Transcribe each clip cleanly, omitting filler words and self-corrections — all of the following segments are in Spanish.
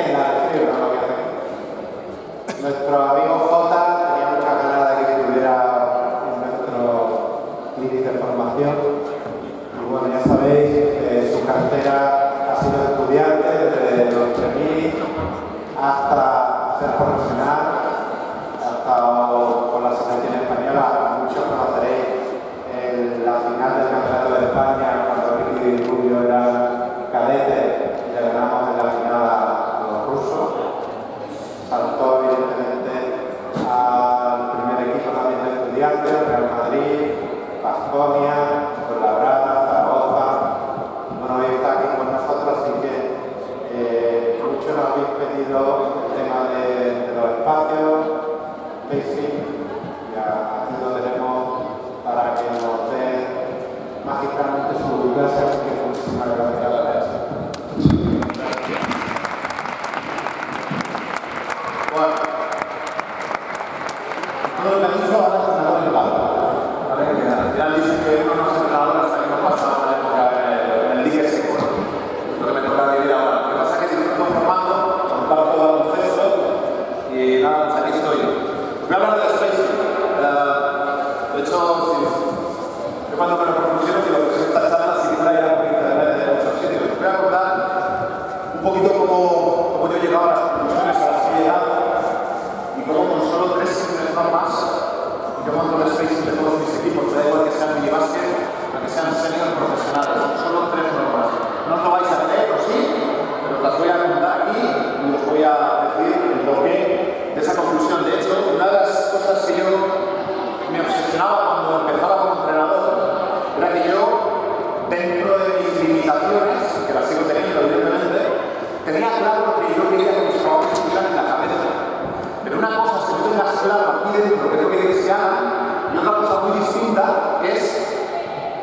tela de frío, ¿no? Lo que hace aquí. Nuestro amigo Jota tenía muchas ganas de que estuviera en nuestro clinic de formación. Y bueno, ya sabéis, su cartera ha sido estudiante desde los 3000 hasta ser profesional, ha estado con la selección española. Muchos conoceréis la final del Campeonato de España cuando Ricky y Rubio eran cadetes y le ganamos en la final a los rusos. Saltó evidentemente al primer equipo también de estudiantes, Real Madrid, Baskonia, Fuenlabrada, Zaragoza. Bueno, hoy está aquí con nosotros, así que muchos nos habéis pedido el tema de los espacios, basic, y aquí lo tenemos para que nos dé magistralmente su clase, así que muchísimas gracias a eso. Bueno, todo lo que ha dicho ahora es entrenador en palo, ¿vale? Que al final dice que uno no es entrenador hasta que no pasa la época en el dique seco, ¿no? Lo que me toca vivir ahora. Lo que pasa es que disfruto formando, comparto baloncesto y nada, pues aquí estoy. Voy a hablar de spacing. De hecho, yo cuando me lo propusieron, digo, pues esta charla sí que la irá por internet de muchos sitios. Voy a contar un poquito cómo yo he llegado a las conclusiones a las que he llegado y cómo con solo 3 simples normas yo monto el spacing de todos mis equipos. Me da igual que sean minibásquet o que sean senior profesionales. Solo 3 normas. No os lo vais a creer, o sí, pero las voy a contar aquí y os voy a decir el porqué de esa conclusión. De hecho, una de las cosas que yo me obsesionaba cuando empezaba como entrenador era que yo, dentro de mis limitaciones, que las sigo teniendo evidentemente, tenía claro lo que yo quería que mis jugadores tuvieran en la cabeza. Pero una cosa es que tú tengas claro aquí dentro que es lo que quieres que hagan, y otra cosa muy distinta es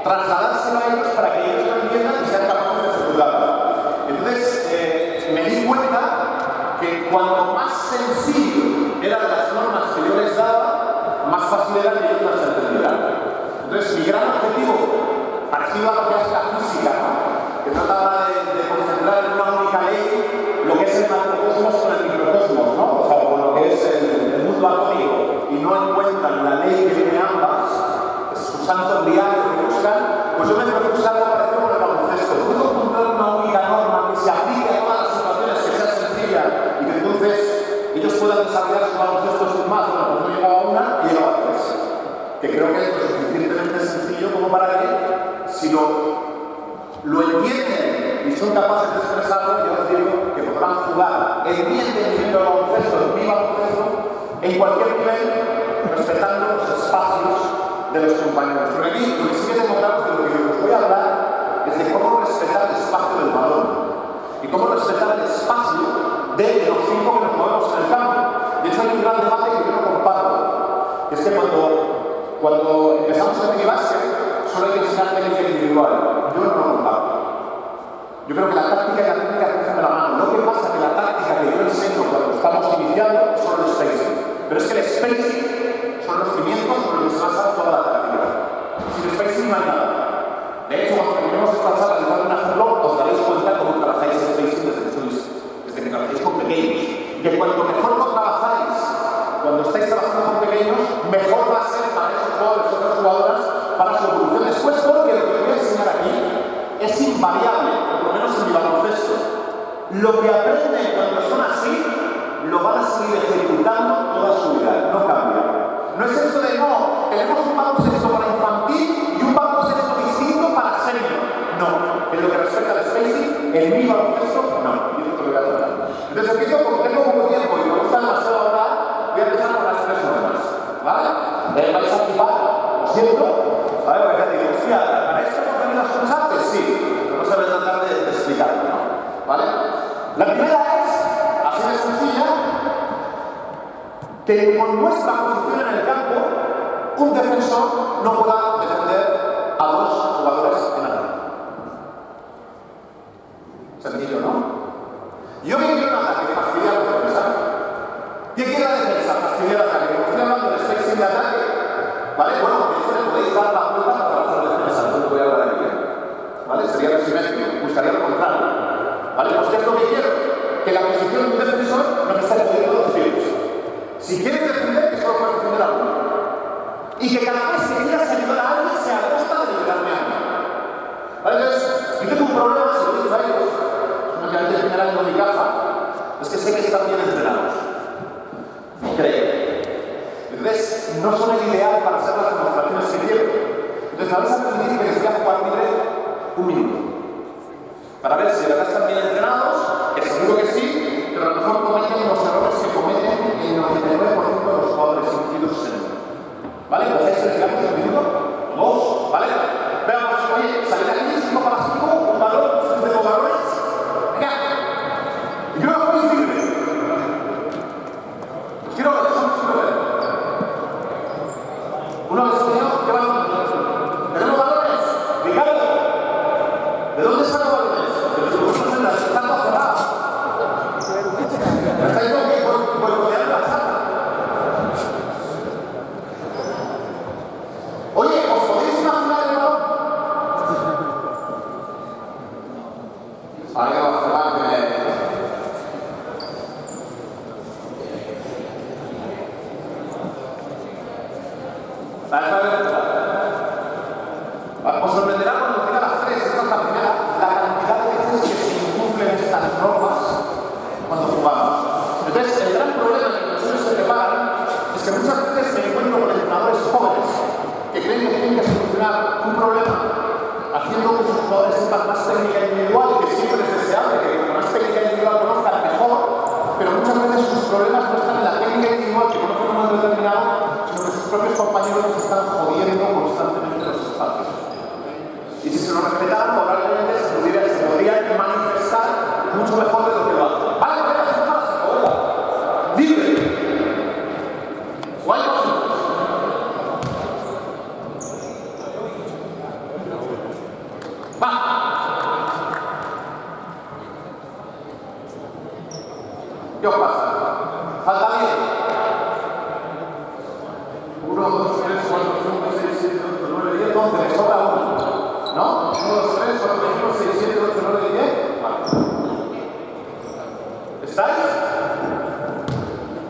trasladárselo a ellos para que ellos lo entiendan y sean capaces de ejecutarlo. Entonces, me di cuenta que cuanto más sencillo eran las normas que yo les daba, más fácil era que ellos las entendieran. Entonces, mi gran objetivo, parecido a lo que hace la física, ¿no? Que trataba de concentrar en una única ley lo que es el macrocosmos con el microcosmos, ¿no? O sea, con lo que es el mundo atómico, y no encuentran la ley que une ambas, su santo grial que buscan, pues yo me propuse algo parecido con el baloncesto. Puedo encontrar una única norma que se aplique a todas las situaciones, que sea sencilla y que entonces ellos puedan desarrollar su baloncesto sin más. Bueno, pues no llegaba a una y llegaba a 3. Que creo que es lo suficientemente sencillo como para que, si lo entienden y son capaces de expresarlo, yo os digo que podrán jugar el mi entendimiento del baloncesto, el mi baloncesto, en cualquier nivel, respetando los espacios de los compañeros. Pero aquí lo que sí que tengo claro es que lo que os voy a hablar es de cómo respetar el espacio del balón y cómo respetar el espacio de los 5 que nos movemos en el campo. De hecho, hay un gran debate que yo no comparto, que es que cuando empezamos el minibásquet solo hay que enseñar técnica individual. Yo no lo comparto. Yo creo que la táctica y la técnica cruzan de la mano. Lo que pasa es que la táctica que yo enseño cuando estamos iniciando son el spacing. Pero es que el spacing son los cimientos sobre los que se basa toda la táctica. Sin spacing no hay nada. De hecho, cuando terminemos esta charla de un ejemplo, os daréis cuenta cómo trabajáis el spacing desde que trabajéis con pequeños. Y que cuanto mejor lo trabajáis, cuando estáis trabajando con pequeños, mejor va a ser para esos jugadores o otras jugadoras para su evolución después, porque lo que os voy a enseñar aquí es invariable, por lo menos en mi baloncesto. Lo que aprenden cuando son así, lo van a seguir ejecutando toda su vida, no cambia. No es eso de no, tenemos un baloncesto para infantil y un baloncesto distinto para senior. No, en lo que respecta al spacing, en mi baloncesto, no. Y esto lo voy a tratar. Entonces, empiezo como tengo poco tiempo y me gusta demasiado hablar, voy a empezar con las 3 normas, ¿vale? ¿Vais a flipar? Lo siento. A ver, porque te digo, hostia, ¿para esto hemos venido a escucharte? Sí, pero no sabes tratar de explicarlo, ¿no? ¿Vale? La primera es, así de sencilla, que con nuestra posición en el campo, un defensor no pueda defender a 2 jugadores en ataque. Sencillo, ¿no? Yo que quiero un ataque, fastidiar la defensa. ¿Qué quiere la defensa? Fastidiar el ataque. Como estoy hablando de spacing de ataque, ¿vale? Bueno, de hecho le podéis dar la vuelta para trabajar la defensa, no lo voy a hablar aquí, ¿vale? Sería simétrico, buscaría lo contrario. ¿Vale? Pues ¿qué es lo que quiero? Que la posición es que sé que están bien entrenados. Creo. Entonces, no son el ideal para hacer las demostraciones que quiero. Entonces, me vais a permitir que les voy a jugar libre un minuto. Para ver si de verdad están bien entrenados, que seguro que sí, pero a lo mejor cometen los errores que cometen el 99% de los jugadores inscritos en el mundo. ¿Vale? Entonces, les damos un minuto, dos, ¿vale? Veamos, oye, salir aquí, 5 para 5, un balón, 6 de los balones. Venga. Y creo que podéis libre. Quiero ver, quiero ver. Una vez que van. ¿Tenemos balones? Ricardo. ¿De dónde sacan balones? De los grupos en las estatuas cerradas. ¿Me estáis boicoteando la sala? Oye, ¿os podéis imaginar el balón? Ahora que va a cerrar, os sorprenderá cuando diga las 3, esta es la primera, la cantidad de veces que se incumplen estas normas cuando jugamos. Entonces, el gran problema que los niños se preparan es que muchas veces me encuentro con entrenadores jóvenes que creen que tienen que solucionar un problema haciendo que sus jugadores sepan más técnica individual, que siempre es deseable que con más técnica individual conozcan mejor, pero muchas veces sus problemas no están en la técnica individual que conocen un momento determinado, sino que sus propios compañeros les están jodiendo constantemente los espacios. Y si se lo respetaran, probablemente se podrían manifestar mucho mejor de lo que lo hacen. Vale, porque las cosas se juegan. Libre. Guay, va. ¿Qué os pasa? Falta bien. 1, 2, 3, 4, 5, 6, 7, 8, 9, 10, 11. Me sobra uno. ¿No? 1, 2, 3, 4, 5, 6, 7, 8, 9, 10. Vale. ¿Estáis?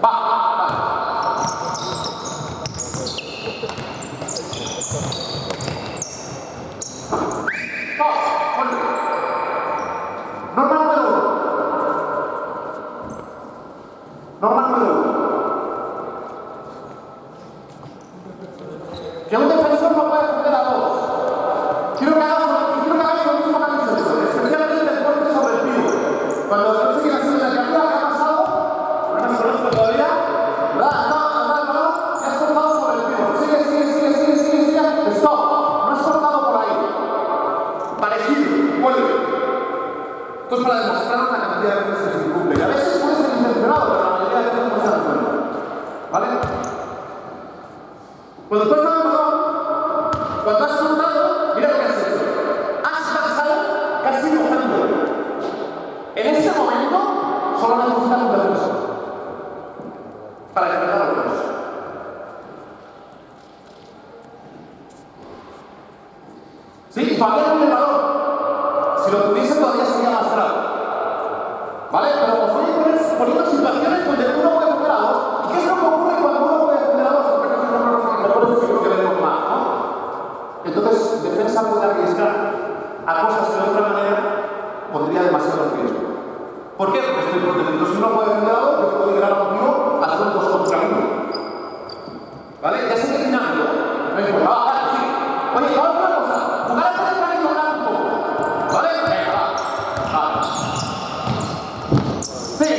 Va. Norma número 1. Norma número 1. Que un defensor no puede defender a todos. Quiero que hagáis lo mismo que habéis hecho, especialmente el golpe sobre el pivo. Cuando no sé quién ha sido la criatura, ¿qué ha pasado? No nos conozco todavía. ¿Verdad? Has el balón y has cortado sobre el pivo. Sigue. Stop. No has cortado por ahí. Parecido. Vuelve. Esto es para demostrar una cantidad de veces que se incumple. Y a veces puede ser intencionado, pero la mayoría de veces no se dan cuenta. ¿Vale? Cuando tú has dado el balón, cuando has cortado, mira lo que has hecho. Has pasado casi mojando. En ese momento, solo necesitas un defensor para defender a los dos. ¿Sí? Y todavía no tiene valor. Si lo tuviese, todavía sería más grave. ¿Vale? Pero os voy a poner poniendo situaciones donde uno puede defender a dos. ¿Y qué es lo que ocurre cuando uno puede defender a dos? Porque no son los mejores chicos que vemos más, ¿no? Entonces, defensa puede arriesgar a cosas que de otra manera pondría demasiado riesgo. ¿Por qué? Porque estoy protegido. Si uno puede defender a dos, yo puedo llegar a un tío a hacer 2 contra 1. ¿Vale? Ya sé que es dinámico. No es bueno. Vale, sí. Oye, vamos a una cosa. Jugar a hacer para ignorar un poco. ¿Vale? Venga, va. Sí.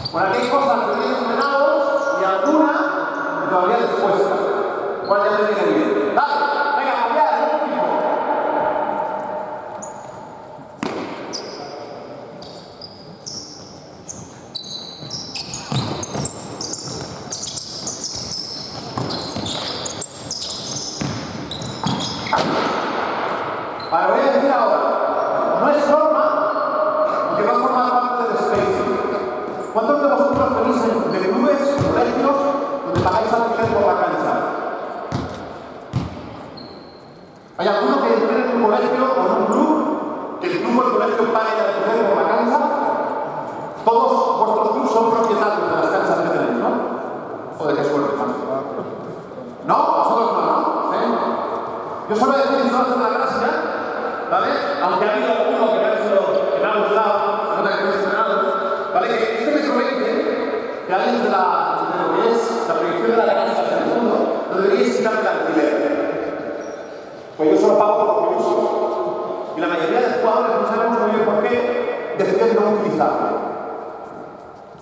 Bueno, aquí hay cosas que vienen entrenados y alguna que todavía les cuesta. ¿Cuál ya me viene bien? Dale, venga, cambiar, el último. Vale, voy a decir ahora, no es norma, aunque va a formar parte del spacing. ¿Cuántos de vosotros venís de clubes, colegios, donde pagáis alquiler por la cancha? ¿Hay alguno que entrene en un un colegio o en un club, que el club o el colegio pague el alquiler por la cancha? Todos vuestros clubes son propietarios de las canchas que tenéis, ¿no? ¿O de qué suerte, más? ¿No? Vosotros no, ¿no? ¿Sí? Yo suelo decir que es una gracia, ¿vale? Aunque ha habido alguno que me ha gustado, se nota que tenéis entrenados, ¿vale? Que este metro 20, que alguien de lo que es la proyección de la cancha hacia el fondo, no deberíais quitarme el alquiler. Pues yo solo pago por mi uso. Y la mayoría de jugadores no sabemos muy bien por qué deciden no utilizarlo.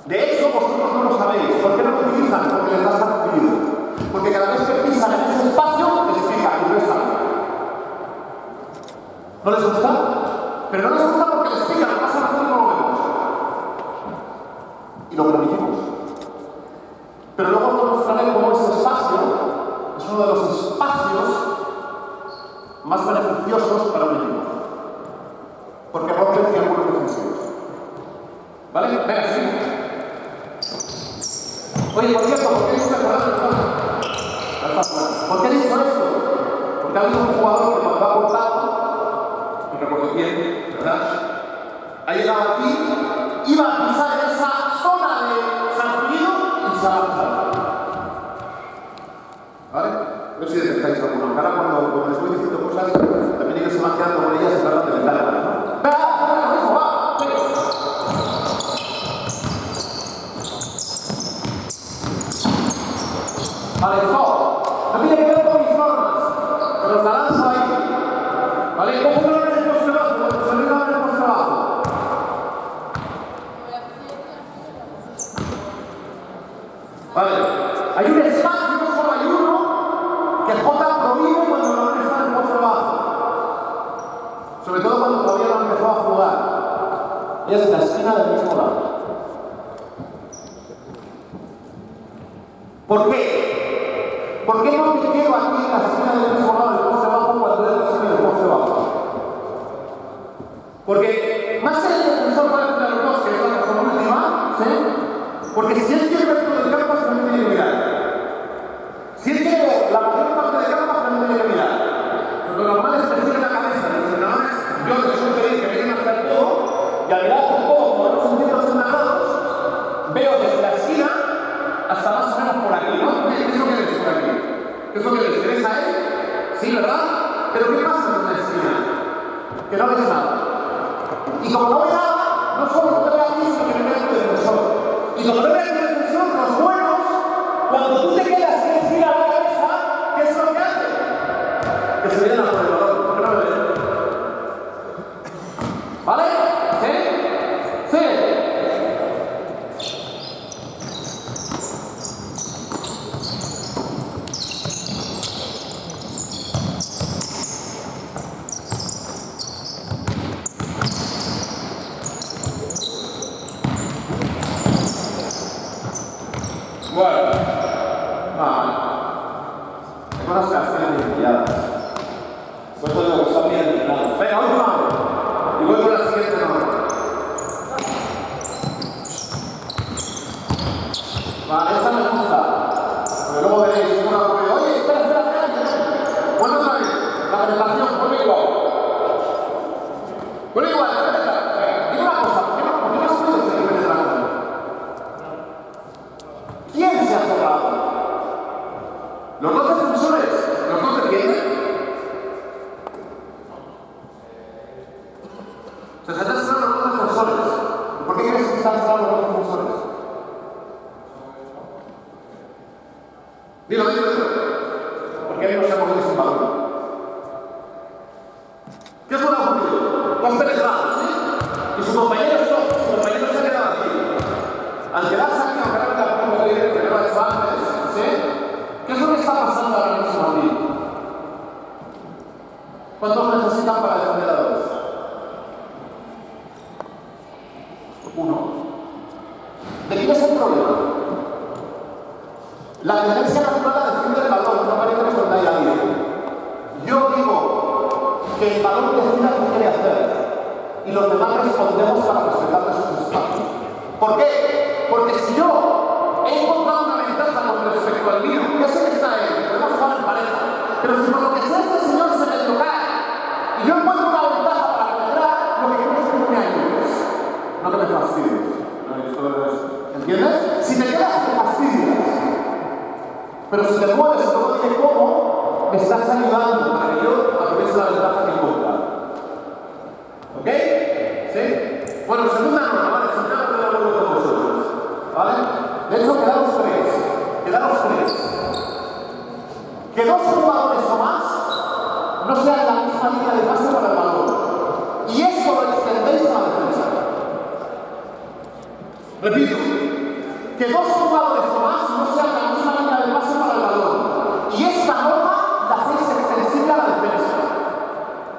De hecho, vosotros no lo sabéis. ¿Por qué no lo utilizan? Porque les das adquirido. Porque cada vez que pisan en ese espacio, les pican y restan. ¿No les gusta? Pero no les gusta porque les pican, lo pasa nosotros no lo vemos. Y lo permitimos. Pero luego os mostraré cómo ese espacio es uno de los espacios más beneficiosos para un equipo. Porque rompe triángulos defensivos. ¿Vale? Venga, sí. Oye, por cierto, ¿por qué dice ¿por qué he dicho esto? Porque ha habido un jugador que cuando ha cortado, no recuerdo quién, ¿verdad? Ha llegado aquí, iba a pisar en esa zona de San Pío y se ha lanzado. ¿Vale? A ver si detectáis alguno. Ahora cuando les voy diciendo cosas, también ellos se van quedando con ellas y se tratan de ventanas, ¿no? ¡Venga, eso va! ¡Sí! Vale, stop. No tiene que ver con mis normas, pero la lanzo ahí. Vale, cógelo en el poste bajo, se lo en el poste bajo. Vale, hay un espacio, solo hay uno, que J prohíbe cuando el balón está en el poste bajo. Sobre todo cuando todavía no empezó a jugar. Y es la esquina del mismo lado. ¿Por qué? ¿Por qué no me quedo aquí en la esquina del mismo lado del poste bajo cuando él recibe el poste bajo? Porque más que el defensor puede hacer los dos, que es la razón última, ¿sí? Porque si él quiere ver todo el campo, se tiene que mirar. Si él quiere ver la mayor parte del campo, se tiene que mirar. Lo normal es que tiene la cabeza de los entrenadores, yo que soy feliz que vienen hasta el todo, y al mirar hasta el todo, con los 180 grados, veo desde la esquina hasta más o menos por aquí, ¿no? ¿Qué es lo que ves por aquí? ¿Qué es lo que ves? ¿Te ves a él? Sí, ¿verdad? Pero ¿qué pasa en la esquina? Que no ves nada. Y como no ve nada, no solo no te ve a ti, sino que no ve a tu defensor. Y como no ve a tu defensor, los buenos, cuando tú te quedas sin girar la cabeza, ¿qué es lo que hace? Que se vienen a por el balón, porque no lo ven. ¿Vale? ¿Sí? ¿Sí? Bueno, vale. Tengo unas canciones enviadas. Por eso digo que están bien entrenados. Venga, última vez. Y voy con la siguiente norma. Vale, esta me gusta. Porque luego veréis una que oye, espera. Vuelve otra vez. La presentación, vuelve igual. Vuelve igual, venga. Dime una cosa, ¿por qué no se puede seguir penetrando? ¿Quién se ha cerrado? ¿Los dos defensores? ¿Los dos defienden? Se están cerrando los dos defensores. ¿Por qué crees que están cerrando los dos defensores? Dilo. Porque él no se ha movido sin balón. ¿Qué es lo que ha ocurrido? Tú has penetrado, ¿sí? Y su compañero se ha quedado aquí. Al quedarse aquí, aunque no me la pongo que lo he hecho antes, ¿sí? ¿Qué es lo que está pasando ahora mismo aquí? ¿Cuántos necesitan para defender a dos? Uno. ¿De quién es el problema? La tendencia natural a defender el balón, no parece que donde hay alguien. Yo digo que el balón decida qué quiere hacer y los demás respondemos para respetarle sus espacios. ¿Por qué? Porque si yo he encontrado una ventaja con respecto al mío, ya sé que está él, podemos jugar en pareja, pero si por lo que sea este señor se me lo cae y yo Pero si te mueves y luego dije cómo, me estás ayudando para que yo aproveche la ventaja que encuentra. ¿Ok? ¿Sí? Bueno, segunda norma, ¿vale? Si tengo que hablar con vosotros, ¿vale? De hecho, quedaros tres. Que dos jugadores o más no sean la misma línea de pase para el balón. Y eso lo extendéis a la defensa. Repito, que dos jugadores o más no sean la misma línea de pase para el balón. Y esta norma la hacéis extensible a la defensa.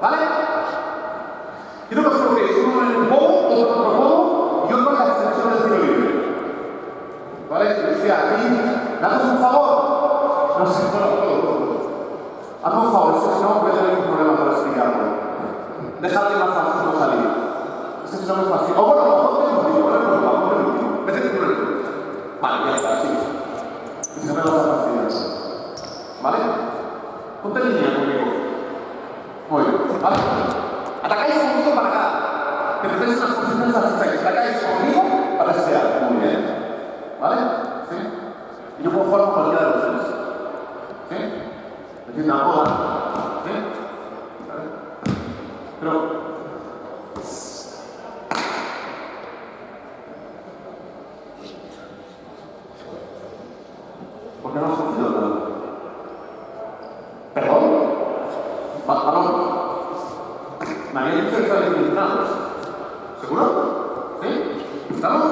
¿Vale? Quiero que os coloquéis uno en el pogo, otro en otro pogo y otro en la extensión del tiro libre. ¿Vale? Decía, aquí, danos un favor. No sé, no lo puedo. Hazme un favor, es que si no voy a tener un problema para explicarlo. Dejadme más fácil no salir. Es que si no me es fácil. O bueno, ponte el último, ponte el último. Vete tú el último. Vale, ya está, sí. Y si no me vas a fastidiar. ¿Vale? Ponte en línea conmigo. Muy bien, ¿vale? Atacáis conmigo para acá. Que tenéis unas posiciones así. Atacáis conmigo para este lado. Muy bien. ¿Vale? ¿Sí? Y yo puedo jugar con cualquiera de los tres. ¿Sí? Es decir, una bola. ¿Sí? ¿Vale? Pero... ¿por qué no has cogido el balón? ¿Perdón? ¿Balón? Me habían dicho que estabais eliminados. ¿Seguro? ¿Sí? ¿Estamos?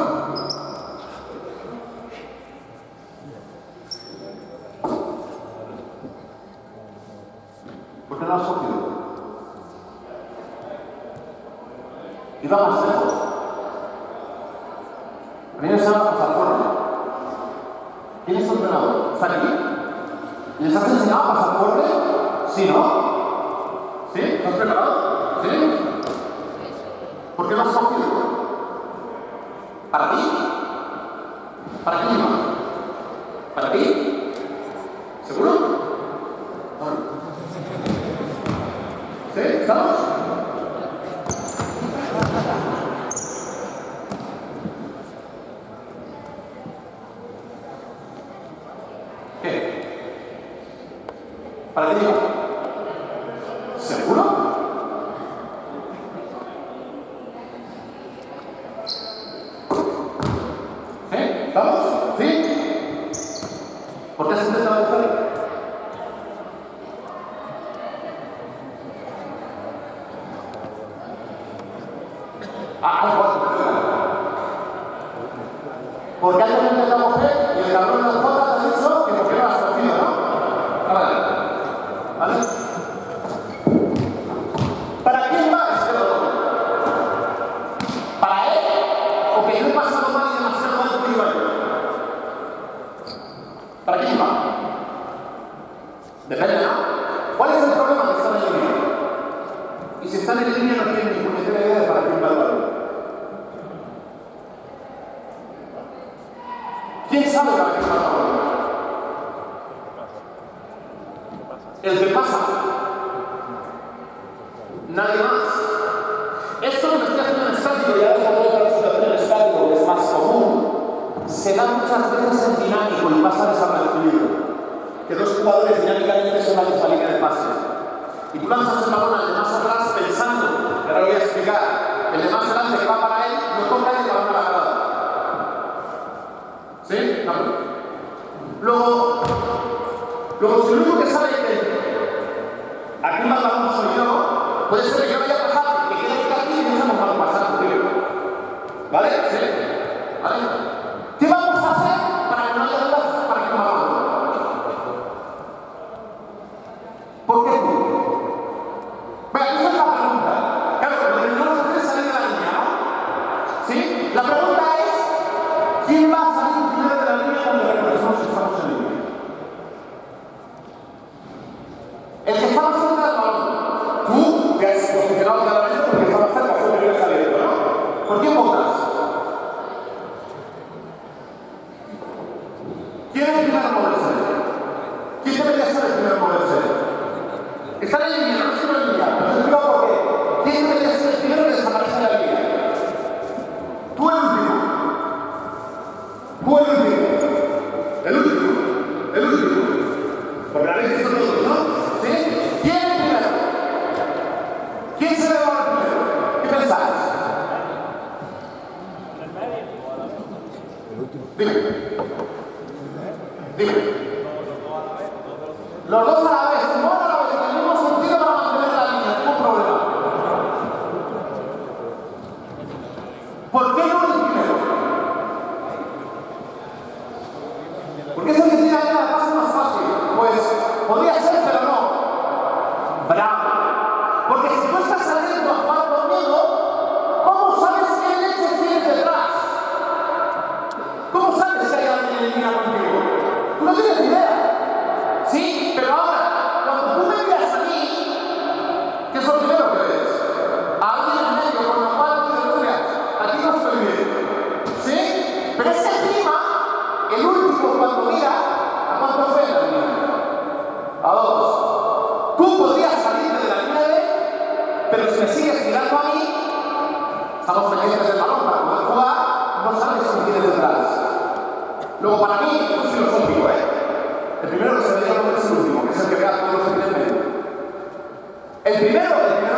¿Por qué no has cogido? Iba más lejos. A mí me enseñaba a pasar fuerte. ¿Quién es tu entrenador? ¿Está aquí? ¿Les has enseñado a pasar fuerte? ¿Sí, no? ¿Sí? ¿Estás preparado? ¿Sí? ¿Por qué no has cogido? ¿Para ti? ¿Para quién iba? ¿Para ti? ¿Seguro? Bueno. ¿Sí? ¿Estamos? ¿Qué? ¿Para ti? ¿Seguro? ¿Sí? ¿Estamos? ¿Sí? ¿Por qué has intentado buscar? Porque alguien intentado coger y el cabrón de las fotos ha dicho que por qué no has cogido, ¿no? Vale. ¿Vale? ¿Para quién va este balón? ¿Para él? ¿O que yo he pasado mal y demasiado mal que iba yo? ¿Para quién va? Depende, ¿no? ¿Cuál es el problema que están en línea? Y si están en línea no tienen ni puñetera idea de para quién va el balón. ¿Quién sabe para qué va el balón? El que pasa. Nadie más. Esto lo que estoy haciendo en estático, y ahora os voy a situación en estático, que es más común, se da muchas veces en dinámico y pasa desapercibido. Que dos jugadores dinámicamente son la misma línea de pase. Y tú lanzas el balón al de más atrás pensando, y ahora lo voy a explicar, el de más adelante que va para él, no toca y el balón a la grada. ¿Sí? No. Luego, si lo único que sabe es que aquí va el balón soy yo, puede ser que yo vaya a pasar, que quede aquí y no se nos va a pasar, tío. ¿Vale? ¿Sí? ¿Vale? ¿Qué vamos a hacer para que no haya dudas para que no hagamos? ¿Por qué tú? Bueno, esa es la pregunta. Claro, lo que tenemos que hacer es salir de la línea, ¿no? ¿Sí? La pregunta es, ¿quién va a salir primero de la línea cuando reconocemos que estamos en línea? El que está más cerca del balón. Tú, que has posicionado claramente porque está más cerca, fue el primero saliendo, ¿no? ¿Por quién votas? ¿Quién es el primero a moverse? ¿Quién debería ser el primero a moverse? Están en línea, no estoy en línea. No os explico por qué. ¿Quién debería ser el primero que desaparece de la línea? Tú el último. Tú el último. El último. El último. ¿Quién se le va a dar primero? ¿Qué pensáis? Dime. Los dos a la vez, no a la vez, en el mismo sentido para mantener la línea, ningún problema. ¿Por qué no el primero? Porque es el que tiene la pase más fácil. Pues podría ser, pero no. Bravo. Porque si tú estás saliendo a jugar conmigo, ¿cómo sabes qué leche tienes detrás? ¿Cómo sabes que hay alguien en línea contigo? Tú no tienes idea. Sí, pero ahora, cuando tú me miras a mí, ¿qué es lo primero que ves? A alguien en medio con la cual tú decías, aquí no estoy bien. ¿Sí? Pero ese encima, el último cuando mira, ¿a cuánto fue la línea? A 2. Tú podrías salir de la línea de él, pero si me sigues mirando a mí, estamos pendientes del balón para poder jugar, no sabes si me tienes detrás. Luego, para mí, esto es filosófico, ¿eh? El primero que se me llama es el último, que es el que vea todos los que tienen medio. El primero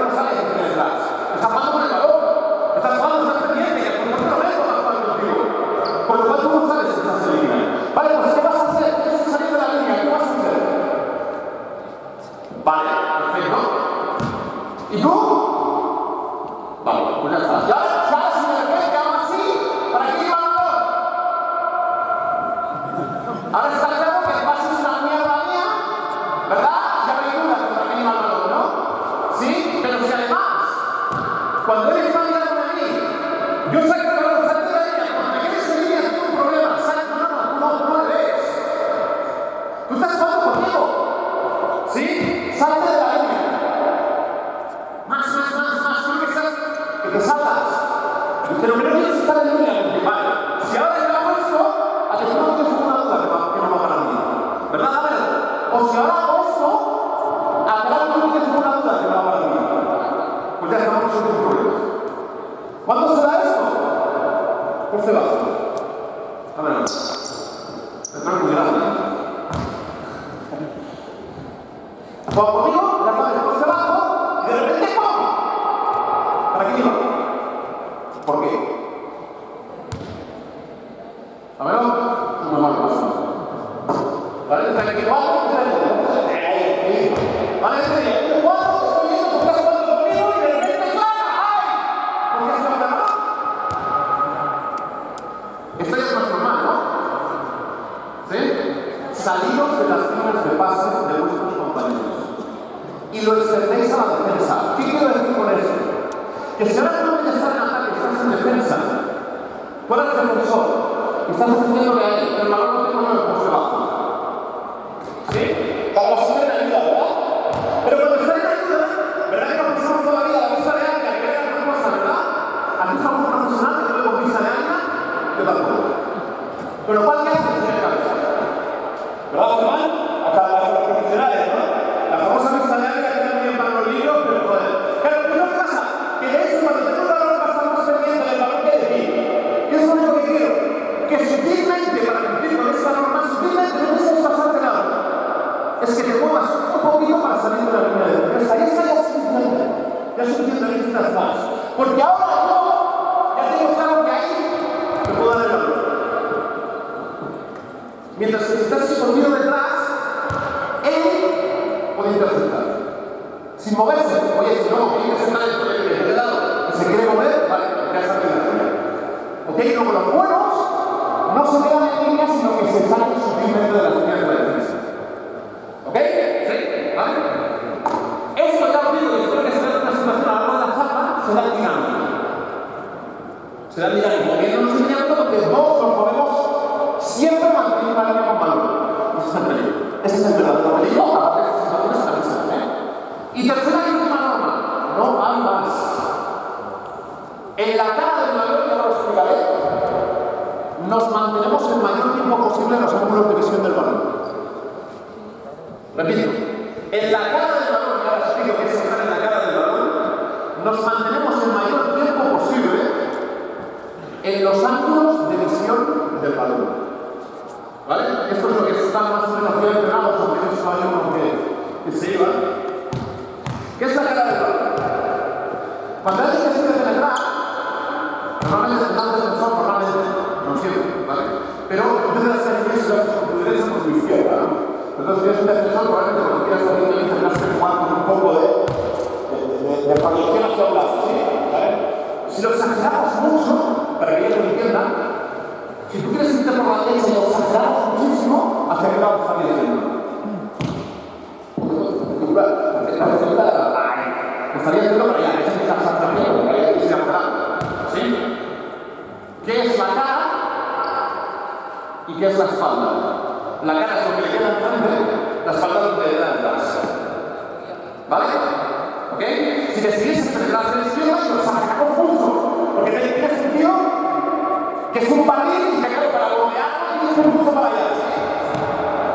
no sabe si tiene detrás. Estás jugando con el balón, estás jugando, estás pendiente, que por ejemplo no ves cómo jugar contigo. Por lo cual tú no sabes si estás en línea. Vale, pues ¿qué vas a hacer? Tienes que salir de la línea, ¿qué vas a hacer? Vale, perfecto. ¿Y tú? Vale, pues ya está. Y ahora, ¿sabes si de repente aún así? ¿Para qué lleva el balón? Ahora está claro que el pase es una mierda mía, ¿verdad? Ya me hay dudas para qué lleva el balón, ¿no? ¿Sí? Pero si además, cuando él está mirando a mí, yo saco el balón, salte de la línea, cuando me quedes en línea tengo un problema. No le ves. Tú estás jugando conmigo. ¿Sí? Salte de la línea. Más, que te saltas. Pero no quieres estar en línea, porque vale. Si ahora yo hago esto, a que tú no tienes ninguna duda que no va para mí. ¿Verdad, Abel? O si ahora hago esto, a que ahora tú no tienes ninguna duda que no va para mí. Pues ya estamos en un problema. ¿Cuándo se da esto? Pues se va. A ver. Esto es muy grande. Juega conmigo, la cabeza por debajo, y de repente ¡pum! ¿Para qué iba? ¿Por qué? A ver, no me pasa. ¿Vale? Está aquí igual, ¿vale? Estoy jugando, estoy viendo, tú estás jugando conmigo y de repente ¡claro! ¡Ay! ¿Por qué se llama? Esto ya es más normal, ¿no? ¿Sí? Salidos de las líneas de pase de vuestros compañeros y lo extendéis a la defensa. ¿Qué quiero decir con esto? Que si ahora no quieres estar en ataque, estás en defensa, tú eres defensor y estás defendiéndole a él, el balón no te pone por debajo. ¿Sí? Para los que en ayuda, ¿verdad? Pero cuando está en ayuda, ¿verdad que no pensamos todavía la vista de área, que era otra cosa, ¿verdad? Aquí estamos un profesional que luego vista de área, yo tampoco. Pero ¿cuál que hace? Tiene cabeza. ¿Verdad, Germán? Hasta los profesionales, ¿no? La famosa vista de área que también para los libros, pero joder. Claro, ¿qué es lo que pasa? Que de eso cuando tengo el balón va a estar más pendiente del balón que de ti. ¿Qué es lo único que quiero? Que sutilmente, para cumplir con esta norma, sutilmente no desees pasarte nada. Es que te muevas un poquito para salir de la línea de defensa. Y esta ya es suficiente. Ya es suficiente, no necesitas más. Porque ahora yo ya tengo claro que ahí te puedo dar el balón. Mientras que si estás escondido detrás, él puede interceptar. Sin moverse. Oye, si no, quiere interceptar esto de lado y se quiere mover, vale, ya está bien la línea. ¿Ok? Luego los buenos no se quedan en línea, sino que se salen sutilmente de las líneas de la defensa. ¿Ok? ¿Sí? ¿Vale? Esto ya os digo, espero que se vea una situación a la hora de la falta, se da dinámico. Se da dinámico. Moviéndonos en dinámico porque dos nos movemos siempre manteniendo la línea con valor. Ese es el verdadero peligro, aparte de estas situaciones también. Y tercera y última norma, no hay más. En la cara del balón, ya lo explicaré, nos mantenemos el mayor tiempo posible en los ángulos de visión del balón. Repito, en la cara del balón, ya os explico que es estar en la cara del balón, nos mantenemos el mayor tiempo posible en los ángulos de visión del balón. ¿Vale? Esto es lo que está más o menos bien entrenado, aunque no sabemos que se iban. ¿Qué es la cara del balón? Cuando alguien decide penetrar, normalmente tendrá un defensor, normalmente, no siempre, ¿vale? Pero tú tendrás que decidir si lo haces con tu derecha o con tu izquierda, ¿no? Entonces, si tienes un defensor, probablemente cuando quieras obviamente tendrás que jugar con un poco de proyección hacia un lado, ¿sí? ¿Vale? Si lo exageramos mucho, para que ellos lo entiendan, si tú quieres irte por la derecha y lo exageramos muchísimo, ¿hacia qué lado estaría yendo? Estaría yendo para allá, esa es la sensación, para allá que se llama, ¿sí? ¿Qué es la cara y qué es la espalda? La cara es lo que le queda enfrente, la espalda es lo que le queda detrás. ¿Vale? ¿Ok? Si decides penetrar a la izquierda, lo exageramos mucho, porque tiene sentido que es un barril y que claro, para bombear tienes un mucho para allá.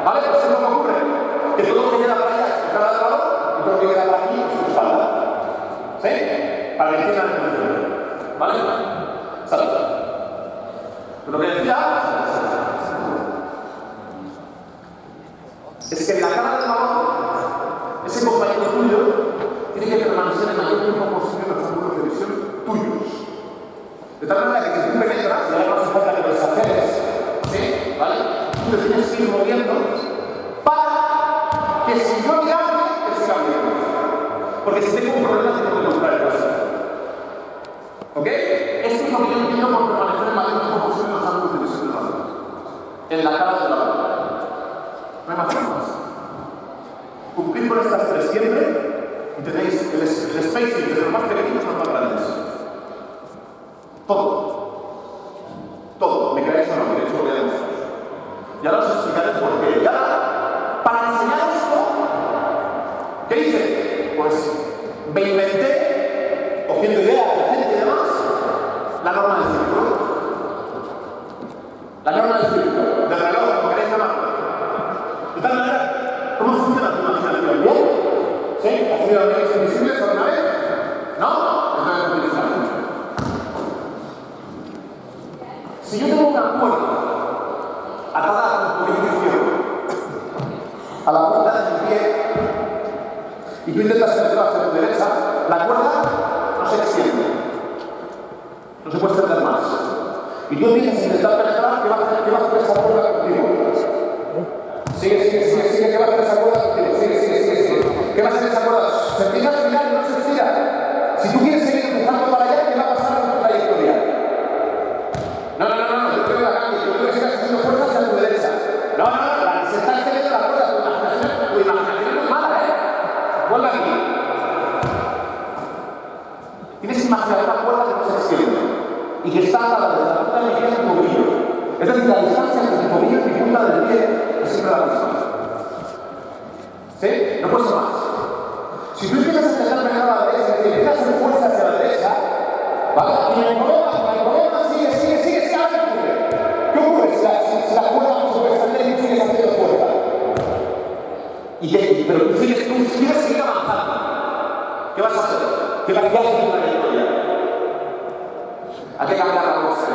¿Vale? Pues eso es lo que ocurre. Que todo lo que queda para allá es tu cara de lado y todo lo que queda para aquí es tu espalda. ¿Sí? Para que entiendan el concepto. ¿Vale? Salud. Lo que decía es que en la cara del balón, ese compañero tuyo tiene que permanecer el mayor tiempo posible en los ángulos de visión tuyos. De tal manera que si tú penetras, y ahora no hace falta que lo exageres, ¿sí? ¿Vale? Tú te tienes que ir moviendo para que si yo me hable, él siga viendo. Porque si tengo un problema, tengo que comprar el caso. ¿Ok? Esto es lo que yo entiendo por permanecer el mayor tiempo posible en los ángulos de visión del balón. En la cara del balón. No hay más formas. Cumplir con estas tres siempre y tenéis el spacing desde los más pequeños a los más grandes. Todo. ¿Me creéis o no? De hecho, lo voy a demostrar. Y ahora os explicaré por qué. Y ahora, para enseñar esto, ¿qué hice? Pues me inventé, cogiendo ideas de gente y demás, la norma del círculo. La norma del círculo, del reloj, como queréis llamarlo. De tal manera, ¿cómo funciona tu imaginación? ¿Bien? ¿Sí? ¿Has tenido amigos invisibles alguna vez? ¿No? Entonces no tienes nada. Si yo tengo una cuerda atada con un izquierdo a la punta de mi pie y tú intentas penetrar hacia tu derecha, la cuerda no se extiende. No se puede extender más. Y tú empiezas a intentar penetrar, ¿qué va a hacer esa cuerda contigo? Sigue, ¿qué va a hacer esa cuerda contigo? Sigue. ¿Qué va a hacer esa cuerda? Se empieza a estirar y no se estira. Si tú quieres seguir empujando para allá, ¿qué va a pasar con tu trayectoria? No, yo creo que la cambio, yo creo que sigas haciendo fuerza hacia tu derecha. No, se está extendiendo la cuerda, tu imaginación es mala, ¿eh? Vuelve aquí. Tienes que imaginar una cuerda que no se extiende y que está atada desde la punta de mi pie a tu tobillo. Es decir, la distancia entre tu tobillo y mi punta del pie es siempre la misma. ¿Sí? No puedes más. Si tú empiezas a intentar pegar a la derecha, que empiezas a hacer fuerza hacia la derecha, ¿vale? Y el problema sigue, ¿qué ocurre si la cuerda no se puede extender y tú sigues haciendo fuerza? Pero tú quieres seguir avanzando. ¿Qué vas a hacer? ¿Qué vas a hacer en la trayectoria? Hay que cambiar la cosa,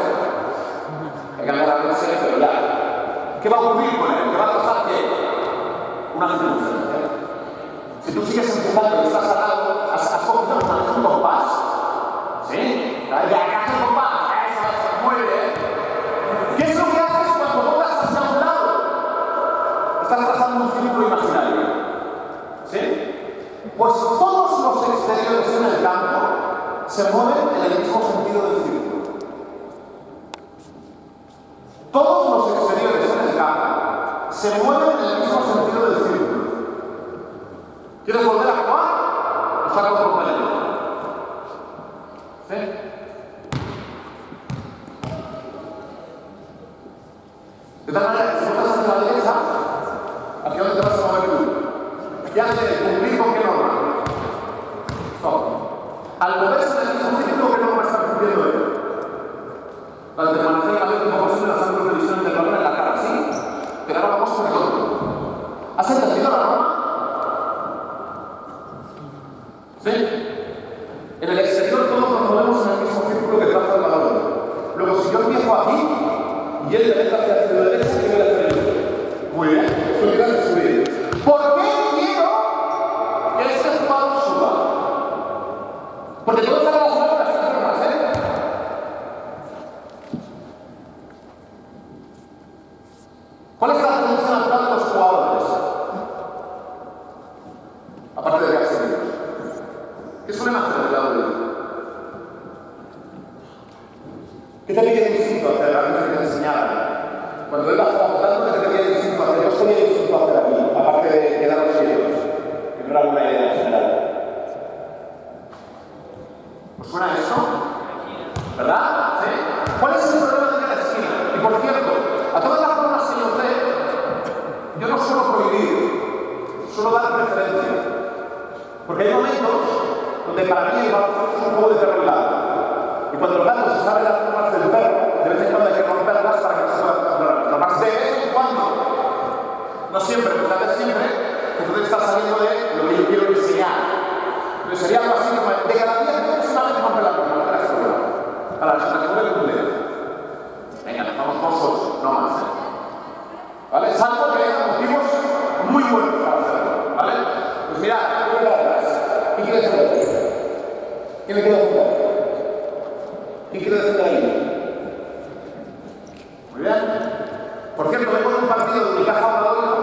Hay que cambiar la cosa, pero ya. ¿Qué va a ocurrir con él? ¿Qué va a pasar? Una circunstancia. Si tú sigues empujando y estás atado, has cogido un compás, ¿sí? Ya haces un compás, eso se mueve. ¿Qué es lo que haces cuando botas hacia un lado? Estás trazando un círculo imaginario. ¿Sí? Pues todos los exteriores en el campo se mueven en el mismo sentido del círculo. Todos los exteriores en el campo se mueven en el mismo sentido del círculo. ¿Quieres volver a jugar? O saco un compañero. ¿Sí? De tal manera que si botas hacia la derecha, ¿hacia dónde te vas a mover tú? ¿Qué hace cumplir con qué norma? Stop. Al moverse en el mismo círculo, ¿qué norma está cumpliendo él? Para permanecer el mayor tiempo posible en los ángulos de visión del balón en la cara, ¿sí? Pero ahora vamos con el otro. ¿Has entendido la norma? ¿Sí? En el exterior todos nos movemos en el mismo círculo que traza el balón. Luego, si yo empiezo aquí y él penetra hacia la derecha, ¿qué voy a hacer yo? Muy bien, estoy tratando de subir. ¿Por qué quiero que este jugador suba? Porque todo está relacionado con las tres normas, ¿eh? ¿Cuál es la tendencia natural de los jugadores? Aparte de quedarse vivos. ¿Qué suelen hacer del lado de ellos? ¿Qué te pide distinto hacer? A mí me enseñaron. Cuando él estaba votando, ¿qué te pide distinto hacer? Yo estoy distinto hacer aquí, aparte de quedaros quietos, que no era buena idea en general. ¿Os suena eso? ¿Verdad? ¿Sí? ¿Cuál es el problema de la esquina? Y por cierto, a todas las normas que yo sé, yo no suelo prohibir, suelo dar preferencia. Porque hay momentos donde para mí el baloncesto es un juego de perro y gato. Y cuando el gato se sabe las normas del perro, de vez en cuando hay que romperlas para que no se pueda controlar. Lo más de vez en cuando, no siempre, pero tal vez siempre, entonces está saliendo de lo que yo quiero enseñar. Pero sería algo así como de cada 10 veces una vez romper la norma de la escuela. A la segunda de cumpleaños. Venga, nos vamos nosotros, no más. ¿Vale? Salvo que haya motivos muy buenos para hacerlo. ¿Vale? Pues mirad, voy para atrás. ¿Quién quiere defender? ¿Quién le quiere defender? ¿Quién quiere defender ahí? Muy bien. Por cierto, vengo de un partido de Unicaja Obradoiro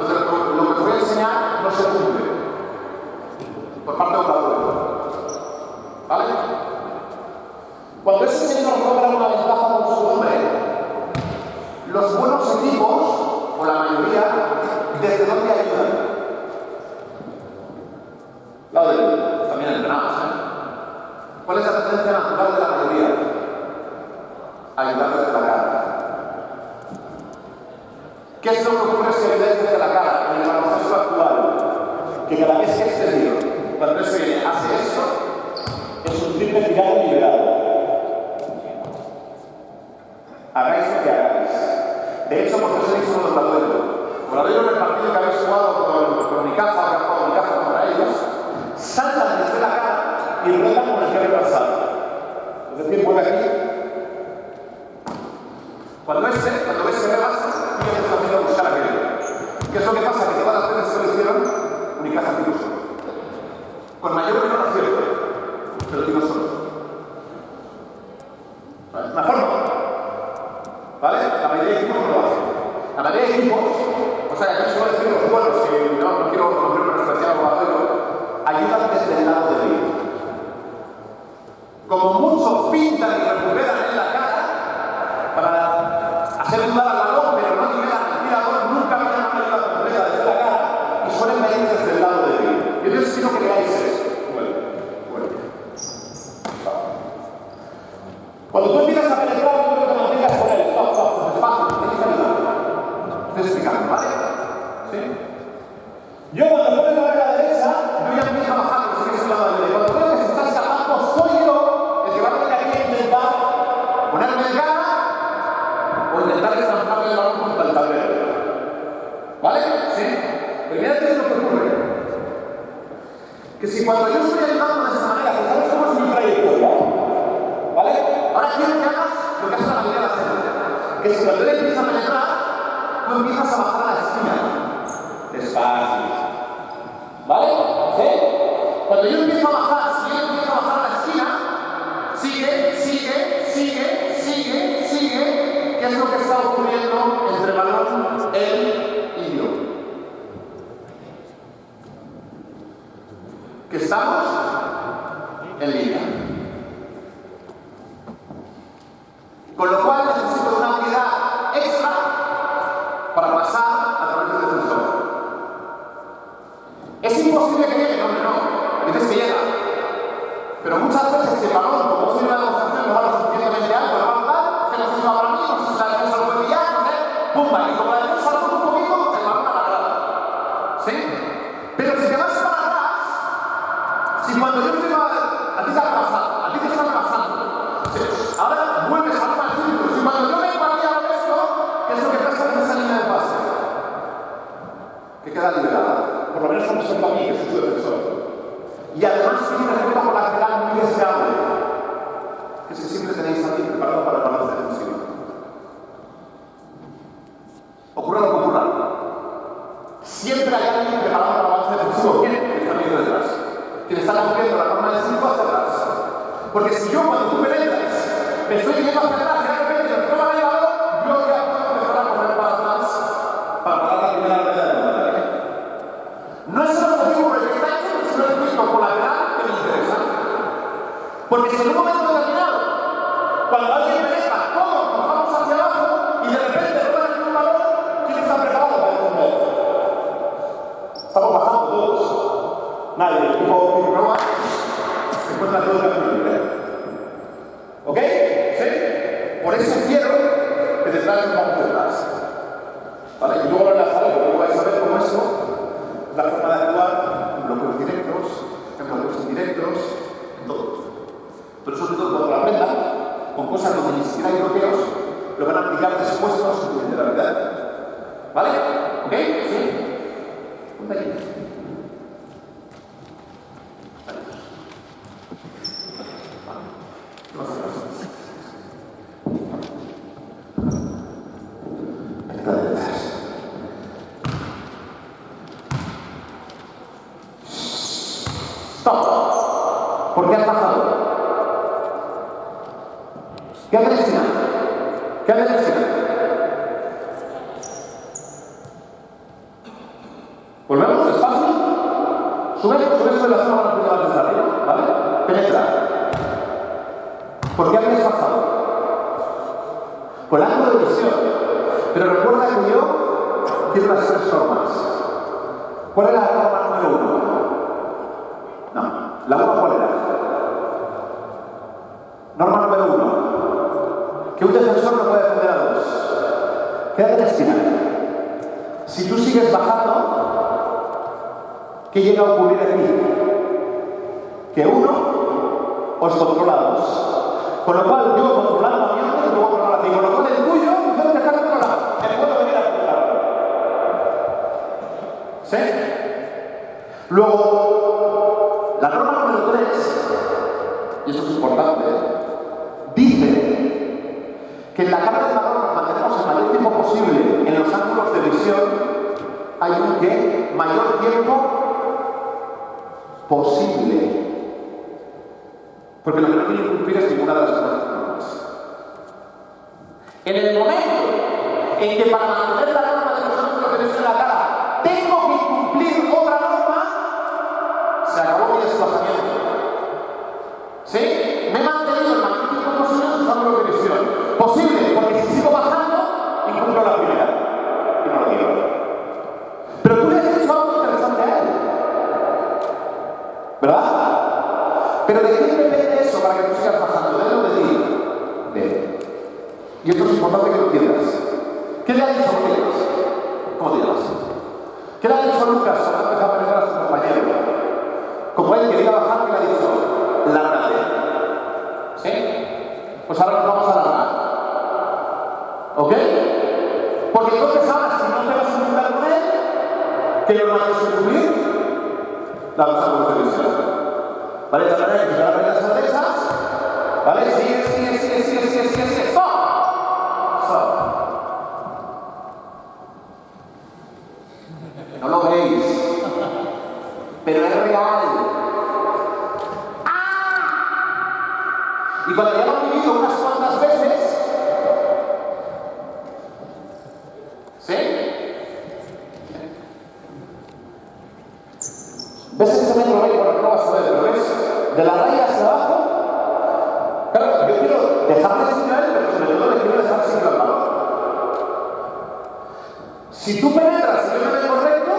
donde lo que os voy a enseñar no se cumple. Por parte de Obradoiro. ¿Vale? Cuando ese señor logra una ventaja con su hombre, los buenos equipos, o la mayoría, ¿desde dónde ayudan? Lado de él, también entrenados, ¿eh? ¿Cuál es la tendencia natural de la mayoría? Ayudar desde la cara. ¿Qué es lo que ocurre si ayudáis desde la cara en el baloncesto actual? Que cada vez que exterior, cuando ese hace eso, es un triple tirado liberado. Hagáis lo que hagáis. De hecho, porque sois uno de Obradoiro en el partido que habéis jugado con Unicaja, que ha jugado Unicaja contra ellos, saltan desde la cara y rotan con el que ha pasado. Es decir, mueve aquí. Cuando ves que rebasa, tienes también a buscar aquello. ¿Qué es lo que pasa? Que todas las veces que lo hicieron, Unicaja tiró solo. Con mayor o menor acierto, pero tiró solo. ¿Vale? Una forma. ¿Vale? La mayoría de equipos no lo hacen. La mayoría de equipos, o sea, aquí suelo decir los buenos, que no quiero nombrar un especial Obradoiro, ayudan desde el lado de Dios. Como mucho pintan y recuperan en la cara para hacer dudar al balón, pero no liberan el tirador, nunca miran una ayuda completa desde la cara y suelen venir desde el lado de Dios. Yo les quiero que veáis eso. Bueno. Cuando tú empiezas a penetrar, yo quiero que te mantengas con él. Stop, despacio, tienes que ayudar. Estoy explicando, ¿vale? ¿Sí? Yo cuando pongo la barra derecha, yo ya empiezo a bajar, pero sigue siendo la derecha. Cuando veo que se está escapando, soy yo el que va a tener aquí a intentar ponerme en cara o intentar estamparle el balón contra el tablero. ¿Vale? ¿Sí? Pero mirad qué es lo que ocurre. Que si cuando yo estoy ayudando de esa manera, ¿sabes cómo es mi trayectoria? ¿Vale? Ahora quiero que hagas lo que hace la mayoría de la gente. Que si cuando él empieza a penetrar, tú empiezas a bajar a la esquina. Despacio. ¿Vale? ¿Sí? Cuando yo empiezo a bajar, si él empieza a bajar a la esquina, sigue, ¿qué es lo que está ocurriendo entre el balón, él y yo? Que estamos en línea. Con lo cual necesito una habilidad extra para pasar a través del defensor. Es imposible que llegue, no. A veces que llega. Pero muchas veces el balón, como es una demostración, no va lo suficientemente alto, no va a notar, que no se va para mí, no sé si la defensa lo puede pillar, no sé, ¡pumba! Y como la defensa lo pone un poquito, el balón a la grada. ¿Sí? Pero si te vas para atrás, si cuando yo estoy a ti te ha pasado, a ti te están pasando, ahora vuelves a tomar el círculo, si cuando yo vengo aquí a esto, ¿qué es lo que pasa en esa línea de pase? Que queda liberada. Por lo menos con respecto a mí, que soy tu defensor. Y además tiene un efecto colateral muy deseable, que es que siempre tenéis a alguien preparado para el balance defensivo. Porque si yo, cuando tú penetras, me estoy yendo hacia atrás y de repente me toma el balón, yo ya puedo empezar a correr para atrás para parar la primera rueda del ataque. No es el objetivo proyectante, sino el efecto colateral que me interesa. Porque si en un momento determinado, cuando alguien penetra, todos nos vamos hacia abajo y de repente ruedan en un balón, ¿quién está preparado para defender? Estamos bajando todos. Nadie, el equipo que roba se encuentra todo el camino libre. ¿Ok? ¿Sí? Por eso quiero que te traigan un poco detrás. ¿Vale? Y luego lo enlazaré, porque luego vais a ver cómo eso es la forma de actuar en bloqueos directos, en bloqueos indirectos, en todo. Pero sobre todo cuando lo aprendan, con cosas donde ni siquiera hay bloqueos, lo van a aplicar después con su literalidad. ¿Vale? ¿Ok? ¿Sí? Ponte aquí. Stop. ¿Por qué has bajado? ¿Qué haces destinado? ¿Qué haces destinado? Volvemos despacio. Sube sobre la zona de desde arriba, ¿vale? Penetra. ¿Por qué habéis bajado? Por el ángulo de visión. Pero recuerda que yo quiero las tres normas. ¿Cuál es la norma número 1? No. ¿La 1 cuál era? Norma número 1. Que un defensor no puede defender a dos. Quédate en la esquina. Si tú sigues bajando, ¿qué llega a ocurrir aquí? Que uno os controla a dos. Con lo cual, yo controlando a mi otro, te puedo controlar a ti. Con lo cual, el tuyo, no te está controlado. Me puedo venir a controlar. ¿Sí? Luego, la norma número 3, y esto es importante, dice que en la carga de valor nos mantenemos el mayor tiempo posible en los ángulos de visión. Hay un que mayor tiempo posible. Porque lo que no quiere incumplir es ninguna de las normas. En el momento en que para mantener la norma de los ángulos de visión en la cara tengo que incumplir otra norma, se acabó mi desplazamiento. ¿Sí? Me he mantenido el mayor tiempo posible en los ángulos de visión. Posible, porque si sigo bajando, incumplo la primera. Y no lo quiero. Pero tú le has hecho algo interesante a él. ¿Verdad? Pero ¿de quién depende eso para que tú sigas bajando? ¿De él o de ti? De él. Y esto es importante que lo entiendas. ¿Qué le ha dicho Lucas? ¿Cómo te llamas? ¿Qué le ha dicho Lucas cuando empezó a penetrar a su compañero? Como él quería bajar, ¿qué le ha dicho? Lárgate. ¿Sí? Pues ahora nos vamos a largar. ¿Ok? Porque entonces ahora, si no te vas a juntar con él, ¿qué le vas a cumplir? La vas a volver. ¿Vale? De la manera que se van a poner las derechas. ¿Vale? Sigue. ¡Stop! No lo veis. Pero es real. ¡Ah! Y cuando ya lo han vivido unas cuantas veces, ¿sí? ¿Ves ese metro medio? Bueno, no vas a ver, pero ves de la raya hacia abajo. Claro, yo quiero dejarle sin a él, pero sobre todo le quiero dejar sin al balón. Si tú penetras y yo me vengo recto,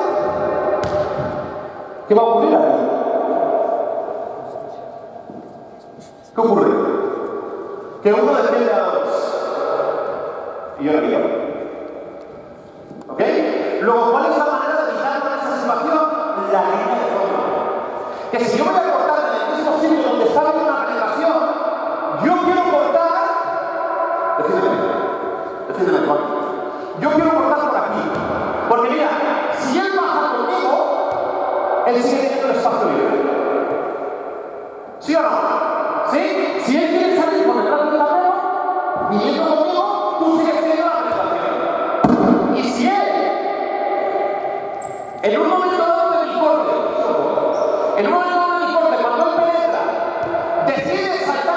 ¿qué va a ocurrir ahí? ¿Qué ocurre? Que uno defiende a dos y yo le digo. ¿Ok? Luego, ¿cuál es la manera de evitar con esa situación? La línea de fondo. Que si yo voy a cortar en el mismo sitio donde está habiendo una penetración, yo quiero cortar. Decídeme cuál. Yo quiero cortar por aquí. Porque mira, si él baja conmigo, él sigue teniendo el espacio libre. ¿Sí o no? ¿Sí? Si él quiere salir por detrás del tablero, viniendo conmigo, tú sigues teniendo la penetración. Y si él, en un momento dado de mi corte, cuando él penetra, decide saltar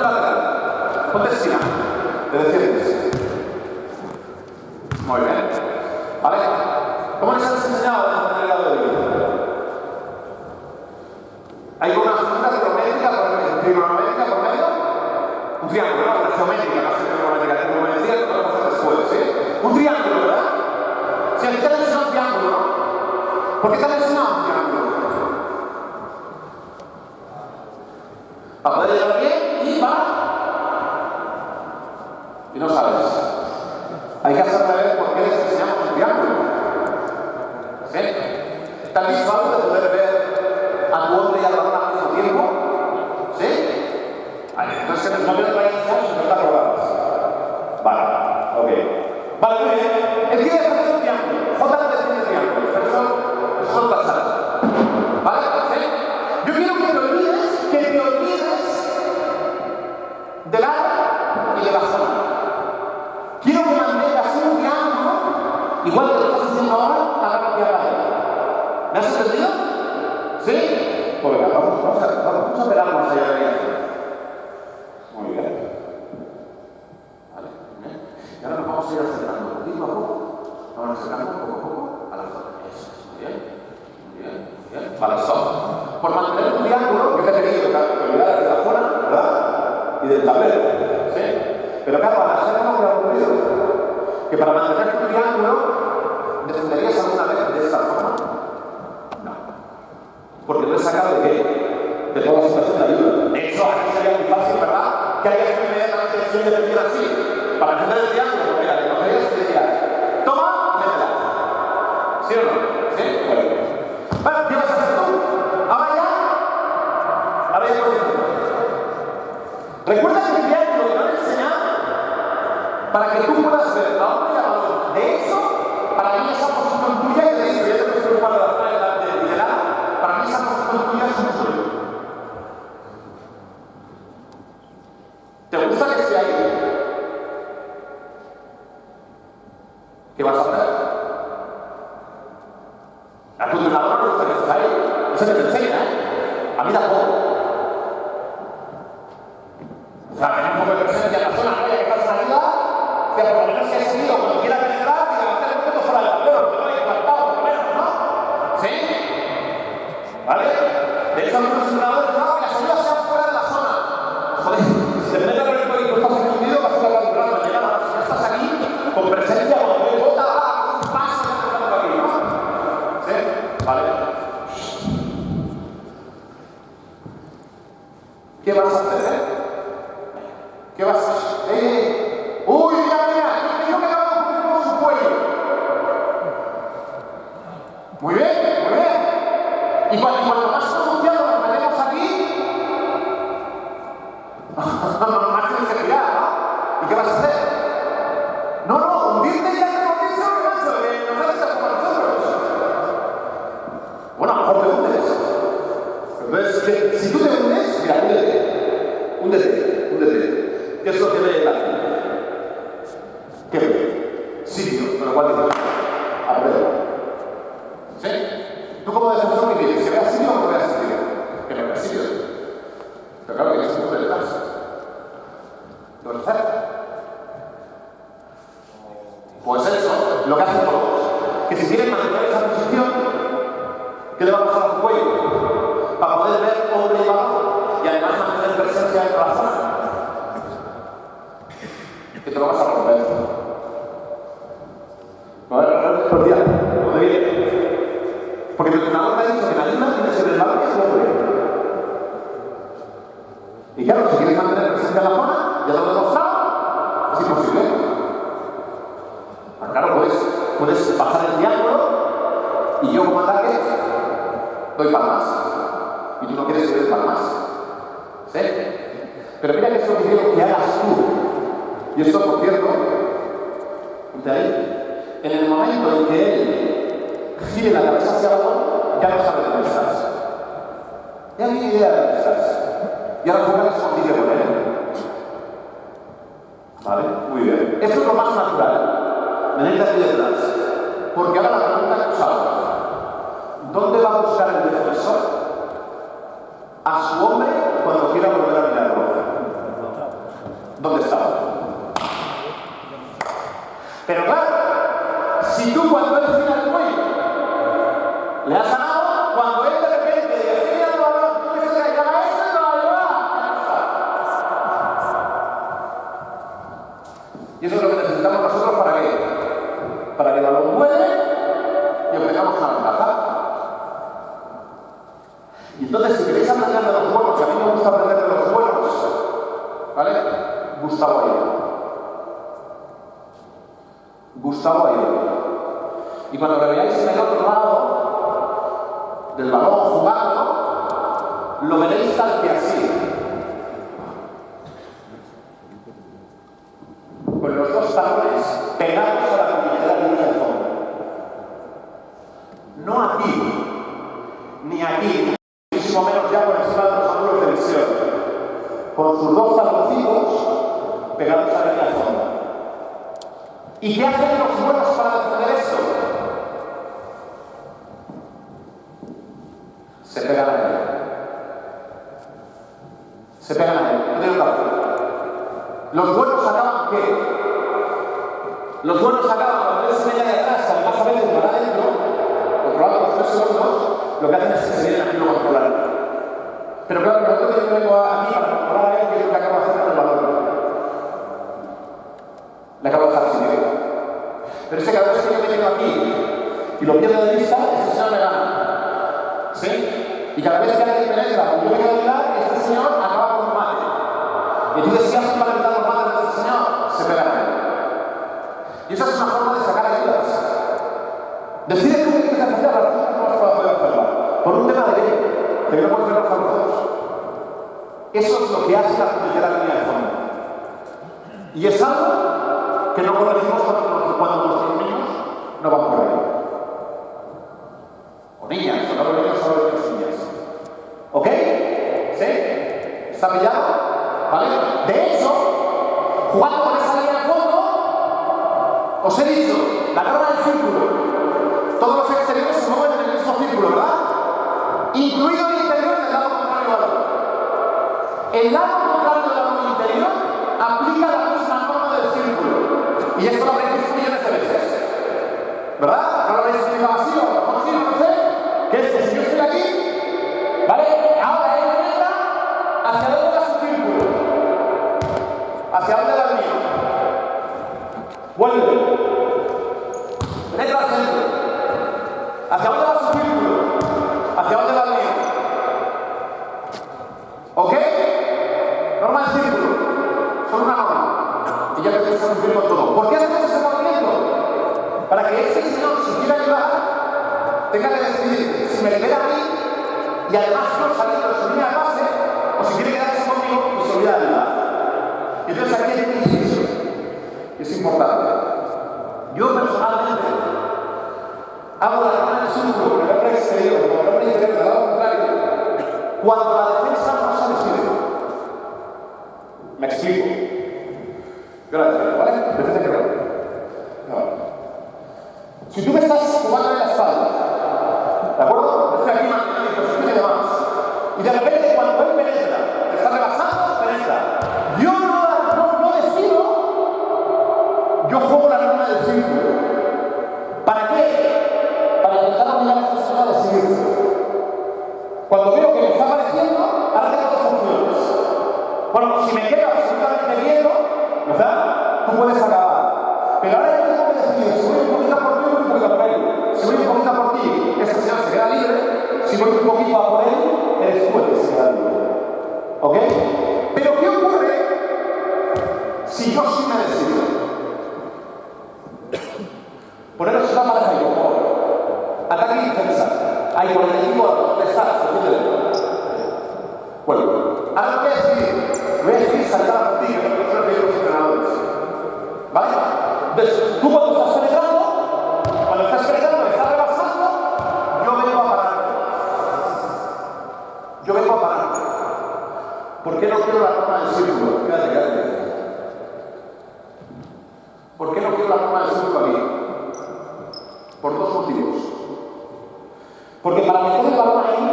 lateral. Ponte esquina. Te defiendes. Muy bien. ¿Vale? ¿Cómo les has enseñado a defender el lado derecho? Hay una figura trigonométrica por medio. Un triángulo, ¿no? Una geométrica, no sé trigonométrica, trigonometría, lo podemos hacer después, ¿sí? Un triángulo, ¿verdad? Si a ti te han enseñado un triángulo, ¿no? ¿Por qué te han enseñado un triángulo? Para poder llegar bien y para... Y no sabes. Hay que saber por qué les enseñamos un triángulo. ¿Sí? ¿Te has visto algo de poder ver a tu hombre y a la dona al mismo tiempo? ¿Sí? Vale, entonces no me lo traigas si no te acordabas. Vale, ok. Vale, muy bien. El que es un triángulo. J no define triángulo, pero eso son pasadas. ¿Vale? ¿Sí? Yo quiero que te olvides del área y de la zona. Quiero que mantengas un triángulo, igual que lo estás haciendo ahora, a la que haga. ¿Me has entendido? ¿Sí? Pues venga, vamos a ver algo más allá de la acción. Muy bien. Vale, bien. Y ahora nos vamos a ir acercando poquito a poco. Vamos acercando poco a poco a la zona. Eso es, muy bien. Muy bien, muy bien. Vale, stop. Por mantener un triángulo, yo te he pedido que olvidaras de la zona, ¿verdad? Y del tablero. ¿Sí? Pero claro, a la zona no me ha ocurrido que para mantener un triángulo defenderías alguna vez de esta forma. No. Porque lo he sacado de qué? De toda la situación de ayuda. De hecho, aquí sería muy fácil, ¿verdad? Que haya que inmediatamente decisión de defender así. Para defender el triángulo, porque la cogerías y dirías, toma, métela. ¿Sí o no? ¿Sí? Bueno, ¿qué vas a hacer tú? Ahora ya puedes decir. Recuerda que el triángulo que te han enseñado para que tú puedas ver a hombre y a balón. De hecho, para mí esa posición tuya, que te he dicho, ya te estoy ocupando la zona de lado, para mí esa posición tuya es un sueño. ¿Te gusta que esté ahí? ¿Qué vas a hacer? A tu entrenador no le gusta que estés ahí. Eso que te enseña, ¿eh? A mí tampoco. O sea, tener un poco de presencia en la zona, ¿no? Ya que estás en ayuda, que por lo menos si has seguido cuando quiera penetrar, y que va a hacer un poco fuera del tablero, que no haya implantado, por lo menos, ¿no? ¿Sí? ¿Vale? De hecho, algunos entrenadores no, que las ayudas sean fuera de la zona. Joder, si te penetra por el cuello y tú estás escondido, vas a estar calculando, llegar a si estás aquí, con presencia, cuando te bota, un paso, por aquí, ¿no? ¿Sí? ¿Vale? ¿Qué vas a hacer, ¿Qué vas a hacer? ¡Uy, mira! Yo me acabo de poner con su cuello. Muy bien. Y cuando más pronunciado nos metemos aquí, más tienes que girar, ¿no? ¿Y qué vas a hacer? No, hundirte ya te hemos dicho que macho, que nos haces como nosotros. Bueno, a lo mejor te hundes. Entonces, si tú te hundes, mira, húndete. ¿Qué es lo que ve el ángel? ¿Qué ve? Sitio, con lo cual dice, alrededor. ¿Sí? Tú como defensor, ¿qué quieres? ¿Que veas sitio o no veas sitio? Que no veas sitio. Pero claro que tienes un detrás. ¿Qué vas a hacer? Pues eso, lo que hacen todos. Que si quieren mantener esa posición, ¿qué le va a pasar a tu cuello? Para poder ver hombre y balón y además mantener presencia en la zona. Que te lo vas a romper. A ver, por día, ¿dónde viene? Porque el entrenador me ha dicho que la misma tiene que ser el balón y el hombre. Y claro, si quieres mantener presencia en la zona, ya lo he demostrado, es imposible. Claro, puedes bajar el triángulo y yo como ataque doy palmas. Y tú no quieres que des palmas. ¿Sí? Pero mira que es lo que quiero que hagas tú. Y esto, por cierto, ¿de ahí? En el momento en que él gire la cabeza hacia abajo, ya no sabe dónde estás. Ya tiene idea de dónde estás. Y ahora juegas contigo con él. ¿Vale? Muy bien. Esto es lo más natural. Venid aquí detrás. Porque ahora la pregunta que os hago: ¿dónde va a buscar el defensor a su hombre cuando quiera volver a mirarlo? ¿dónde estaba? Pero claro, si tú cuando él gira el cuello le has ganado, cuando él de repente gira el balón, tú dices que a ese no va a llevar. Y eso es lo que necesitamos nosotros ¿para qué? Para que el balón vuele y obtengamos una ventaja. Y entonces, si queréis aprender de los buenos, que a mí me gusta aprender de los buenos, ¿vale? Gustavo Aguirre. Gustavo Aguirre. Y cuando lo veáis en el otro lado del balón jugando, lo veréis tal que así. Con los dos talones pegados a la puñetera línea de fondo. No aquí, ni aquí, muchísimo menos ya por encima de los ángulos de visión. Con sus dos taloncitos pegados a la línea de fondo. ¿Y qué hacen los buenos para defender esto? Se pegan a él. Se pegan a él. No tienen otra opción. Los buenos acaban ¿qué? Los buenos acaban cuando él se mete de atrás, además a veces para adentro, controlando los 3 segundos, lo que hacen es que se vienen aquí y lo controlan. Pero claro, lo que yo vengo aquí para controlar a él, que es lo que acabo de hacer con el balón. Le acabo de dejar sin idea. Pero es que cada vez que yo me meto aquí y lo pierdo de vista, este señor me gana. ¿Sí? Y cada vez que alguien penetra y yo voy a ayudar, este señor acaba con un mate. Y entonces, si hacen para evitar los mates de este señor, se pegan a él. Y esa es una forma de sacar ayudas. Decide tú qué quieres hacer, a tú no vas a poder hacerla. Por un tema de ley, que no puedes ver los dos. Eso es lo que hace la puñetera línea de fondo. Y es algo que no corregimos cuando nuestros niños no van por ahí. O niñas, o no los niños, solo los niñas. ¿Ok? ¿Sí? ¿Está pillado? ¿Vale? De hecho, jugando con esa línea de fondo, os he dicho, la norma del círculo. Todos los exteriores se mueven en el mismo círculo, ¿verdad? Incluido el interior del lado contrario al balón. El lado contrario del balón interior aplica la misma norma del círculo. Y esto lo habréis visto millones de veces. ¿Verdad? No lo habréis explicado así, o a lo mejor sí, no sé. Que es que si yo estoy aquí, ¿vale? Ahora él penetra, ¿hacia dónde va su círculo? ¿Hacia dónde va el mío? Vuelve. Penetra al centro. ¿Hacia dónde va su círculo? ¿Hacia dónde va el mío? ¿Ok? Norma del círculo. Solo una norma. Y ya que se cumplir con todo. ¿Por qué hacemos ese movimiento? Para que este señor, si quiere ayudar, tenga que decidir si me libera a mí y además no saliendo de su línea de base, o si quiere quedarse conmigo y se olvida de ayudar. Y entonces aquí hay un inciso que es importante. Yo personalmente hago la norma del círculo con el hombre exterior, con el hombre interior del lado contrario, cuando la defensa no se decide. Me explico. Yo la defiendo, ¿vale? Defensa que no. Si tú me estás jugando en la espalda, ¿de acuerdo? Estoy aquí manteniendo mi posición y demás. Y de repente cuando él penetra, te está rebasando, penetra. Yo no decido, yo juego la norma del círculo. ¿Para qué? Para intentar obligar a esta persona a decidirse. Cuando veo que me está apareciendo, ahora tengo dos opciones. Bueno, si me quedo absolutamente quieto, ¿verdad? Tú puedes acabar. Pero ahora yo tengo que decidir si voy un poquito por ti o un poquito por él. Si voy un poquito por ti, este señor se queda libre. Si voy un poquito a por él, eres tú el que se queda libre. ¿Ok? Pero ¿qué ocurre si yo sí me decido? Poneros una pareja ahí, por favor. Ataque y defensa. Hay 45 datos. Estás, bueno, ahora lo voy a decidir saltar a ti, que no es lo que digo los entrenadores. ¿Vale? Entonces, tú cuando estás penetrando, me estás rebasando, yo vengo a pararte. ¿Por qué no quiero la norma del círculo? Quédate. ¿Por qué no quiero la norma del círculo aquí? Por dos motivos. Porque para meter el balón ahí,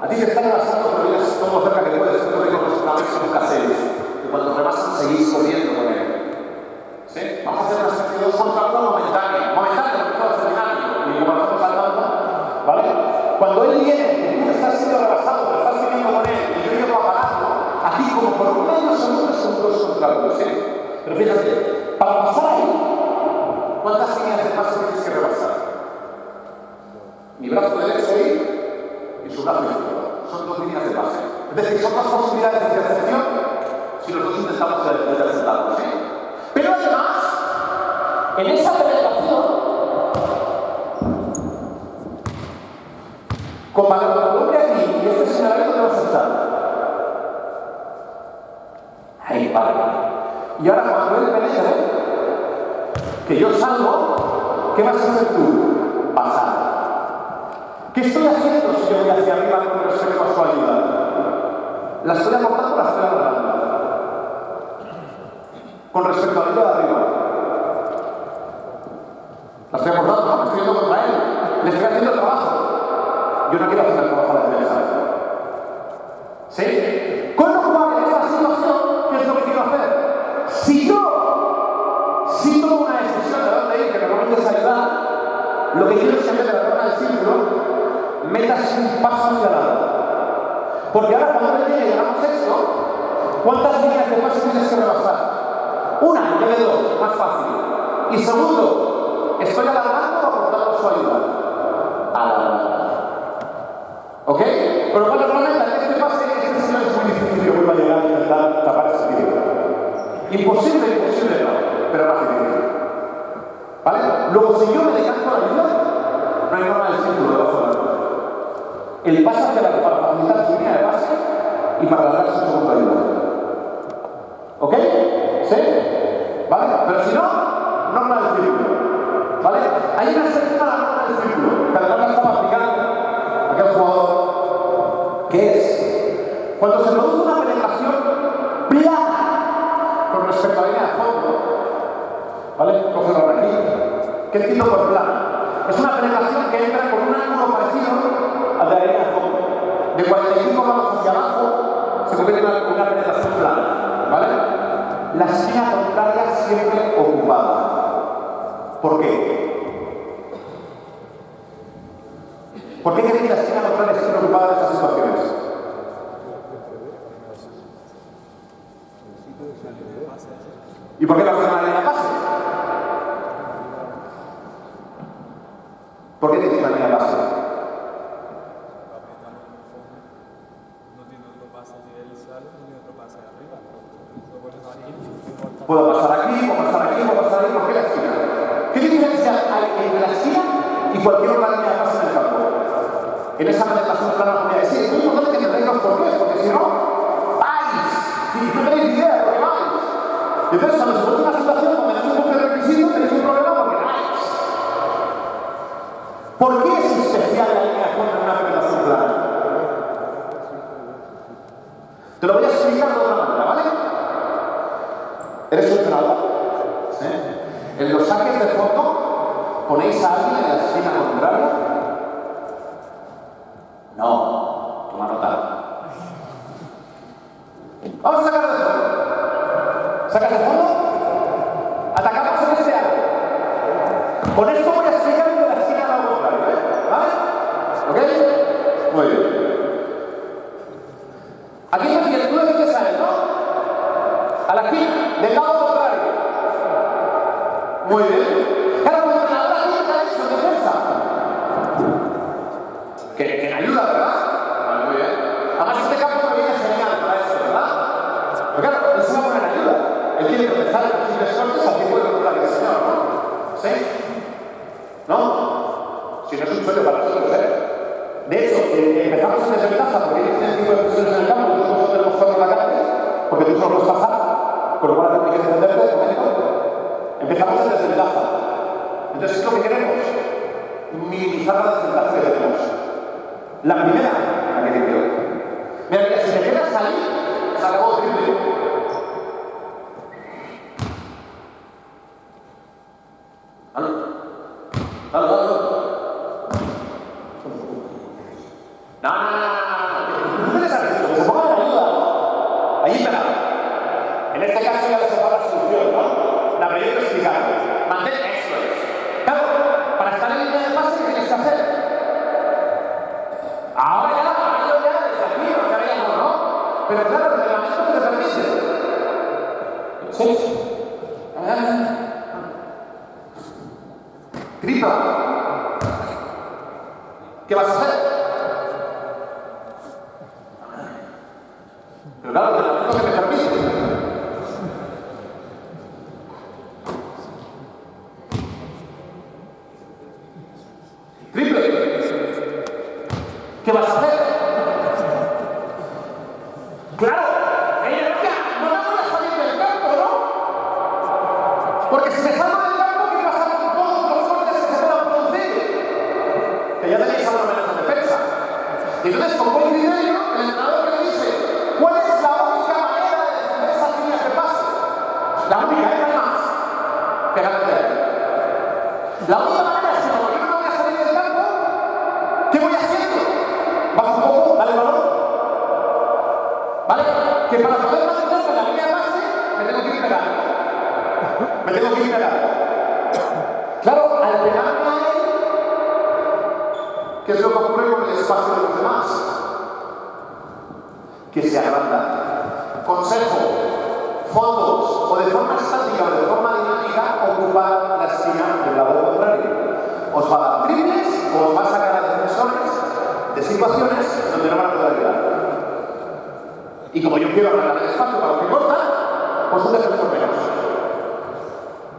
a ti te está rebasando, pero vienes todo lo cerca que puedes. Esto digo los canales son caseros. Que cuando rebasan cálculos, ¿sí? Pero fíjate, para pasar ahí, ¿cuántas líneas de pase tienes que rebasar? Mi brazo derecho y su brazo izquierdo. Son 2 líneas de pase. Es decir, son 2 posibilidades de intercepción si los dos intentamos interceptarlos, ¿sí? Pero además, en esa penetración, con balón aquí y este escenario, ¿dónde vas a estar? Ahí, vale. Y ahora cuando él penetre, que yo salgo, ¿qué vas a hacer tú? Pasar. ¿Qué estoy haciendo si yo voy hacia arriba con respecto a su ayuda? ¿La estoy aportando o la estoy alargando? Con respecto a la ayuda de arriba. La estoy aportando, no, me estoy yendo contra él. Le estoy haciendo el trabajo. Yo no quiero hacer el trabajo a la defensa. ¿Sí? Con lo cual, en esta situación, ¿qué es lo que quiero hacer? Si tomo una decisión de dónde ir, que normalmente es ayudar, lo que quiero es que en vez de la corona del círculo, metas un paso hacia el lado. Porque ahora cuando le llegue y hagamos esto, ¿cuántas líneas de paso tienes que rebasar? Una, en vez de 2, más fácil. Y segundo, ¿estoy alargando o aportando su ayuda? Alargando. ¿Ok? Con lo cual, normalmente en este pase, este señor es muy difícil que vuelva a llegar a intentar tapar ese tiro. Imposible no, pero más difícil. ¿Vale? Luego, si yo me decanto la ayuda, no hay forma del círculo debajo de la luz. El pase hacia la para facilitar su línea de base y para alargar su segunda ayuda. ¿Ok? ¿Sí? ¿Vale? Pero si no, norma del círculo. ¿Vale? Hay una excepción a la norma del círculo, que además la estaba aplicando aquel jugador, que es cuando se produce una penetración plana con respecto a la línea de fondo. ¿Vale? Cógelo ahora aquí. ¿Qué entiendo por plana? Es una penetración que entra con un ángulo parecido al de la línea de fondo. De 45 grados hacia abajo se convierte en una penetración plana. ¿Vale? La esquina contraria siempre ocupada. ¿Por qué? ¿Por qué queréis que la esquina contraria esté ocupada en esas situaciones? ¿Y por qué la zona de la línea pase? ¿Por qué tienes una línea de base? Puedo pasar aquí, puedo pasar aquí, puedo pasar aquí. ¿Por qué la esquina? ¿Qué diferencia hay entre la esquina y cualquier otra línea de base en el campo? En esa penetración plana voy a decir, es muy importante que entendáis los porqués, porque si no, vais y no tenéis idea de por qué vais. Y entonces, cuando se produce una situación donde no se cumple el requisito, tenéis un problema porque vais. ¿Por qué es especial la línea de fondo en una penetración plana? Te lo voy a explicar de otra manera, ¿vale? ¿Eres un entrenador? ¿Sí? En los saques de fondo, ¿ponéis a alguien en la esquina contraria? No, toma nota. Vamos a sacar de fondo. ¿Sacas de fondo? Atacamos en este arco. Con esto voy a explicar de la esquina a la contraria, ¿vale? ¿Ok? Muy bien. Aquí me fíjate, tú le dices a él, ¿no? A la esquina, del lado contrario. Muy bien. Claro, pues el entrenador aquí está hecho en defensa. Que me ayuda, ¿verdad? Vale, muy bien. Además, este campo me viene genial para esto, ¿verdad? Pero claro, él se va a poner ayuda. Él quiere empezar con simples cortes al tiempo de lograr el señor, ¿no? ¿Sí? ¿No? Si no es un sueño para nosotros, ¿eh? De hecho, empezamos en desventaja porque ellos tienen 5 defensores en el campo y nosotros tenemos 4 lacantes, porque tú solo puedes pasar, con lo cual hay que defenderte de momento. Empezamos en desventaja. Entonces, ¿qué es lo que queremos? Minimizar la desventaja que tenemos. La primera, la que te quiero. Mira, si te quedas ahí, se acabó el triple. Dale. No. ¿Tú tienes algo? Que se pongan en ayuda, ¿no? Ahí está. En este caso ya les separa la solución, ¿no? La pedí explicar. Mantén eso es. Claro, para estar en línea de pase, ¿qué tienes que hacer? Ahora ya desde aquí, no sabíamos, ¿no? Pero claro, el reglamento te permite. Sí. Tripa. ¿Qué vas a hacer? Pero claro, el reglamento que me permite. Triple. ¿Qué vas a hacer? Claro, ella decía, no me voy a salir del campo, ¿no? Porque si me salgo del campo, ¿qué pasa con todos los cortes que se puedan producir? Que ya tenéis algo menos en defensa. Y entonces, con buen criterio, el entrenador que le dice, ¿cuál es la única manera de defender esas líneas de pase? La única, no hay más. Pégate ahí. La única manera es que como yo no voy a salir del campo, ¿qué voy haciendo? Bajo un poco, dale el balón. ¿Vale? Que para poder mantenerme en la línea de base, me tengo que ir pegando. Me tengo que ir pegando. Claro, al pegarme a él, ¿qué es lo que ocurre con el espacio de los demás? Que se agranda. Consejo: fondos o de forma estática o de forma dinámica, ocupar la esquina del lado contrario. Os va a dar triples o os va a sacar a defensores de situaciones donde no van a poder ayudar. Y como yo quiero ganar el espacio para los que cortan, pues un defensor menos.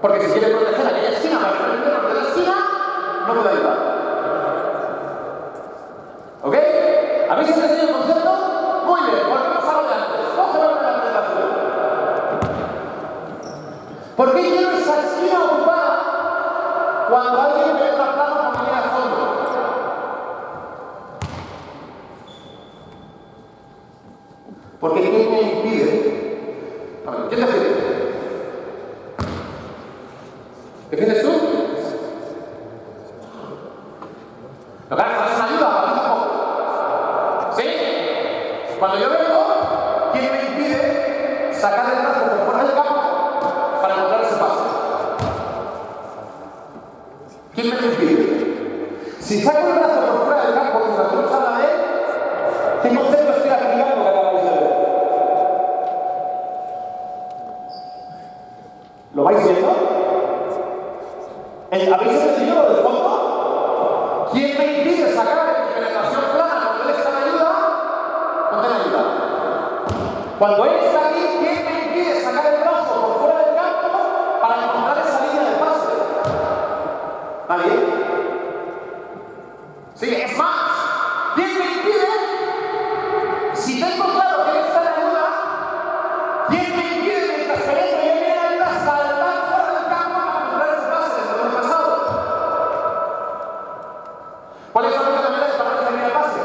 Porque si quiere proteger aquella esquina para defender de la esquina, no puede ayudar. ¿Ok? ¿Habéis entendido el concepto? Muy bien, volvemos a lo de antes. Vamos a ver la presentación. ¿Por qué quiero esa esquina ocupada cuando alguien me entra plano por línea de fondo? Porque ¿quién me impide? A ver, ¿quién defiende? ¿Defiendes tú? Lo que haces es una ayuda, para tampoco. ¿Sí? Cuando yo vengo, ¿quién me impide sacar el brazo por fuera del campo para encontrar ese paso? ¿Quién me lo impide? Si saco el brazo por fuera del campo y la cruz a la vez, ¿qué concepto estoy aplicando que acabáis de ver? ¿Lo vais viendo? ¿Habéis entendido lo del fondo? ¿Quién me impide sacar la penetración plana cuando él está en ayuda? ¿Dónde me ayuda? Cuando él está aquí, ¿quién me impide sacar el brazo por fuera del campo para encontrar esa línea de pase? ¿Nadie? Sí, es más, ¿quién me impide? Si tengo claro que él está en ayuda, ¿quién me impide mientras penetre y él viene a ayuda saltar fuera del campo para encontrar ese pase desde el pasado? ¿Cuáles son las habilidades para esa línea de pase?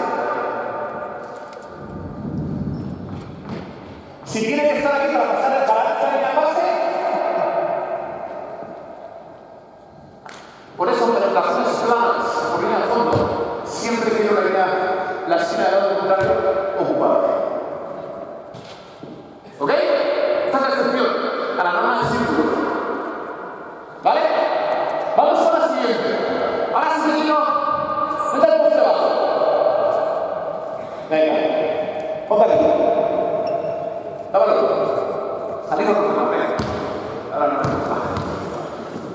Si tiene que estar aquí para pasar esa línea de pase, por eso penetraciones planas por línea de fondo, siempre quiero la esquina del lado contrario ocupada. ¿Ok? Esta es la excepción a la norma del círculo. ¿Vale? Vamos a la siguiente. Ahora sí, niño, vete al poste abajo. Venga, ponte aquí. Dámelo. Salimos con el papel. Ahora no.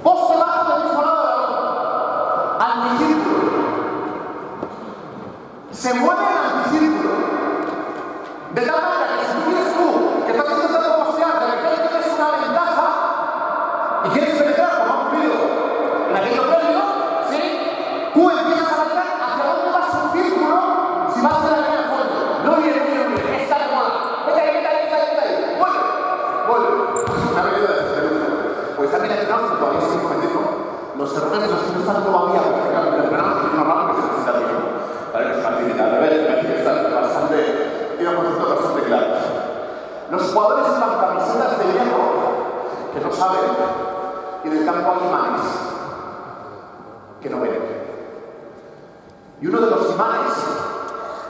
Poste bajo del mismo lado del balón. Anticírculo. Se mueve el anticírculo. De tal manera que si tú quieres que estás intentando postear, de repente tienes una ventaja y quieres penetrar, como ha ocurrido en aquello previo, ¿sí? Tú empiezas a bailar hacia dónde vas un círculo si vas a la línea de fondo. No viene, esta es mola. Vete ahí. Vuelve. Una medida de desesperación. Pues también entrenamos que todavía siguen cometiendo los errores de los que no están todavía perfectamente entrenados, que es normal que se necesita tiempo. Para que se facilite. Al revés, me parece que está bastante, tiene un concepto bastante claro. Los jugadores llevan camisetas de hierro que no saben y en el campo hay imanes que no ven. Y uno de los imanes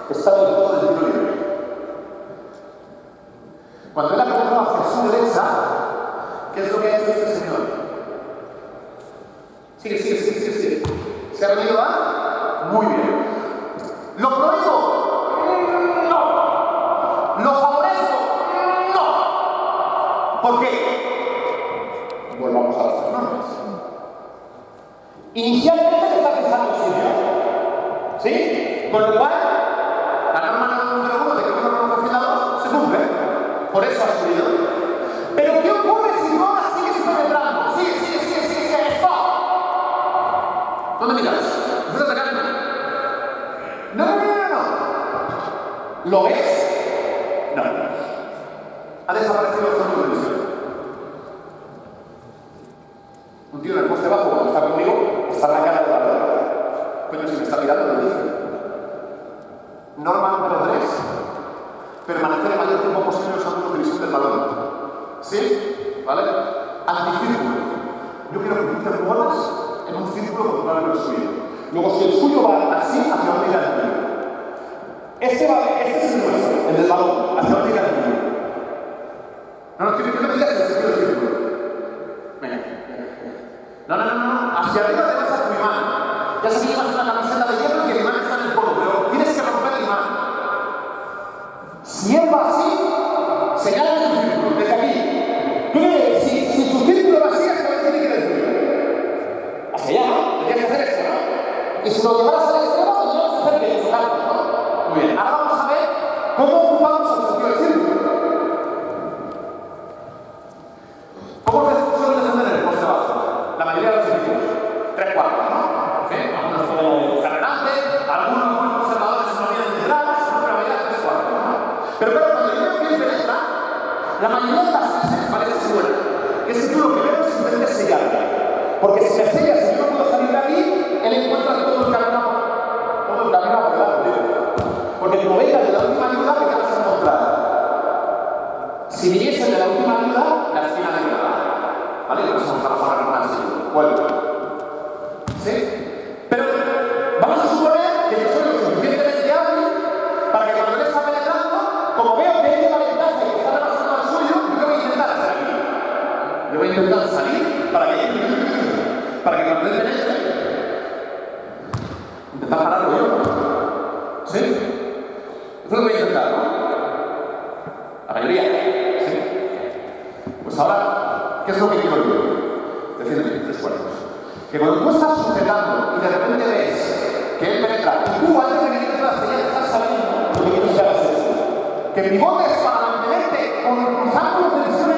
está del todo del tiro libre. Cuando él ha penetrado hacia su derecha, ¿qué es lo que ha hecho este señor? Sigue. ¿Se ha venido a? Muy bien. ¿Lo prohíbo? No. ¿Lo favorezco? No. ¿Por qué? volvamos a las tres normas. Inicialmente está pensando suyo. ¿Sí? Con lo cual, la norma número 1 de que uno no concienda 2 se cumple. Por eso ha subido. Pero ¿qué ocurre si tú ahora sigues penetrando? Sigue, stop. ¿Dónde miras? ¿Estás atacando? No. ¿Lo ves? No. Ha desaparecido el fondo de visión. Un tío en el poste bajo, cuando está conmigo, está en la cara de la verdad. Pero si me está mirando, me dice. Norma número 3. Permanecer el mayor tiempo posible en los ángulos de visión del balón. ¿Sí? ¿Vale? Anticírculo. Yo quiero que tú te muevas en un círculo contrario al suyo. Luego, si el suyo va así, hacia dónde irá el tuyo. Este es el nuestro, el del balón. ¿Hacia dónde irá el tuyo? No, quiero que me digas el sentido del círculo. Venga. No. Hacia arriba te vas a tu imán. Ya sé que llevas una camiseta de hierro y que el imán está en el polo, pero tienes que romper el imán. Si él va así, señala tu círculo, desde aquí. Tú le ves, si tu círculo va así, hasta dónde tiene que ir el tuyo. Hacia allá, ¿no? Tendrías que hacer esto, ¿no? Y si lo llevaras al extremo, tendrías que hacer que chocarlo, ¿no? Muy bien. Ahora vamos a ver cómo ocupamos el sentido del círculo. ¿Cómo se suele defender en el poste bajo? La mayoría de los equipos. 3 cuartos, ¿no? ¿Sí? Algunos pueden estar delante, algunos muy conservadores se lo vienen detrás, pero la mayoría 3 cuartos, ¿no? Pero claro, cuando yo veo que él penetra, la mayoría de las veces parece suena. Que es que tú lo que veo es intentes sellarme. Porque si me sellas y yo no puedo salir de aquí, él encuentra todo el camino por delante, tío. Porque como venga de la última ayuda, ¿qué te vas a encontrar? Si viniesen de la última ayuda, la esquina de mi lado. ¿Vale? Que nos vamos a trabajar con una así. Vuelvo. ¿Sí? Pero vamos a suponer que yo soy lo suficientemente hábil para que cuando él está penetrando, como veo que él lleva ventaja y que está rebasando al suyo, yo voy a intentar salir. Yo voy a intentar salir para que cuando él penetre, intentar pararlo yo. ¿Sí? Eso lo voy a intentar, ¿no? La mayoría. ¿Sí? Pues ahora, ¿qué es lo que quiero yo? Defiéndeme, 3 cuartos. Que cuando tú estás sujetando y de repente ves que él penetra y tú antes de que llegues a la señal estás saliendo, lo que quiero que hagas es que pivotes para mantenerte con tus ángulos de visión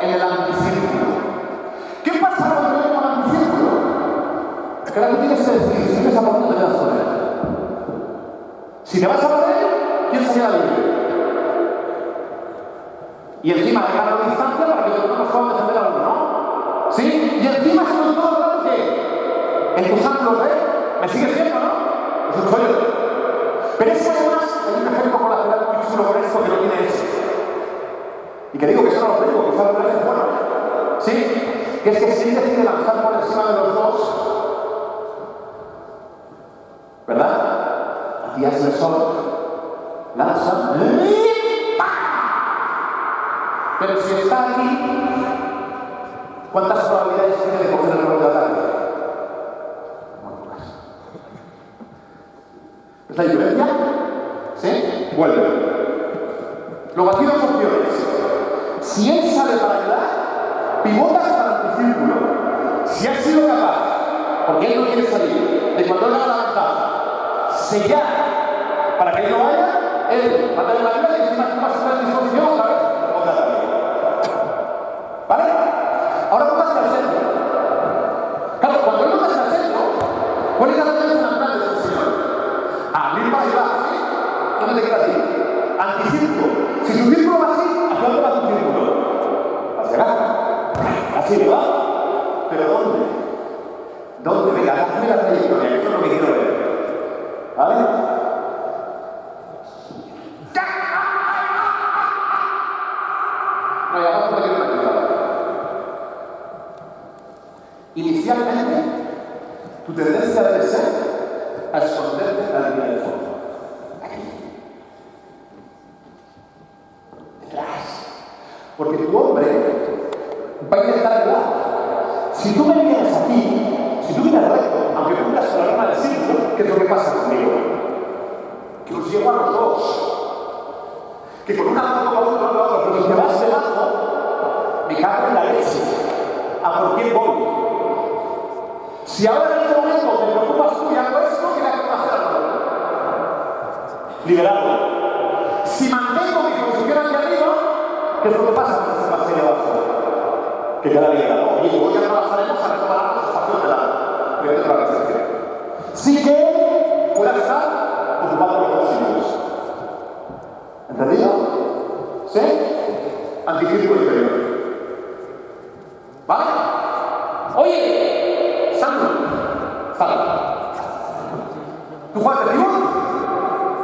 en el anticírculo. ¿Qué pasa cuando yo tengo un anticírculo? Que ahora tú tienes que decidir si tienes a por dónde te vas a poner. Si te vas a poner, ¿quién se queda libre? Y encima de ganar la distancia para que nosotros nos podamos defender a uno, ¿no? ¿Sí? Y encima estoy todo el rato que en tus ángulos me sigues viendo, ¿no? Es un chollo. Pero es que además hay un efecto colateral muy chulo con esto que no tiene eso. Y que digo que eso no lo digo, que eso lo es bueno. ¿Sí? Que es que si él decide lanzar por encima de los dos, ¿verdad? A ti hace el sol, lanza, pero si está aquí, ¿cuántas probabilidades tiene de coger el rol de ataque? Muy pocas. ¿Es la diferencia? ¿Sí? Vuelve. Luego aquí 2 opciones. Si él sale para ayudar, pivotas para el anticírculo. Si has sido capaz, porque él no quiere salir, de cuando él haga la ventaja, sellar para que él no vaya, él va a tener la ayuda y encima tú vas a estar en disposición otra vez. ¿Vale? Ahora tú vas al centro. Claro, cuando él vas al centro, ¿cuál es la tendencia natural de ese señor? Abrir para ayudar, ¿sí? ¿Dónde te queda a ti? Anticírculo. Si su círculo va así, ¿hacia dónde va tu círculo? Hacia acá. Así, ¿verdad? ¿Pero dónde? ¿Dónde? Venga, hazme la trayectoria, esto es lo que quiero ver. ¿Vale? No, y abajo me quiero una actividad. Inicialmente, tu tendencia debe ser a esconderte a la línea de fondo. Aquí. Detrás. Porque tu hombre va a intentar ayudar. Si tú me vienes aquí, si tú vienes recto, aunque cumplas con la norma del círculo, ¿qué es lo que pasa conmigo? Que os llevo a los dos. Que con una mano va uno, con la otra, pero si te vas debajo, me cago en la leche. ¿A por quién voy? Si ahora en este momento me preocupas tú y hago esto, ¿qué le que hacer algo? Liberarlo. Si mantengo mi posición hacia arriba, ¿qué es lo que pasa cuando se pasa ahí abajo? Que queda liberado. Oye, hoy ya no bajaremos a retomar los espacios de lado. Voy a tener la excepción. Sí que pueda estar ocupado por los sitios. ¿Entendido? ¿Sí? Anticírculo inferior. ¿Vale? Oye, Sandro, sal. ¿Tú juegas de pívot?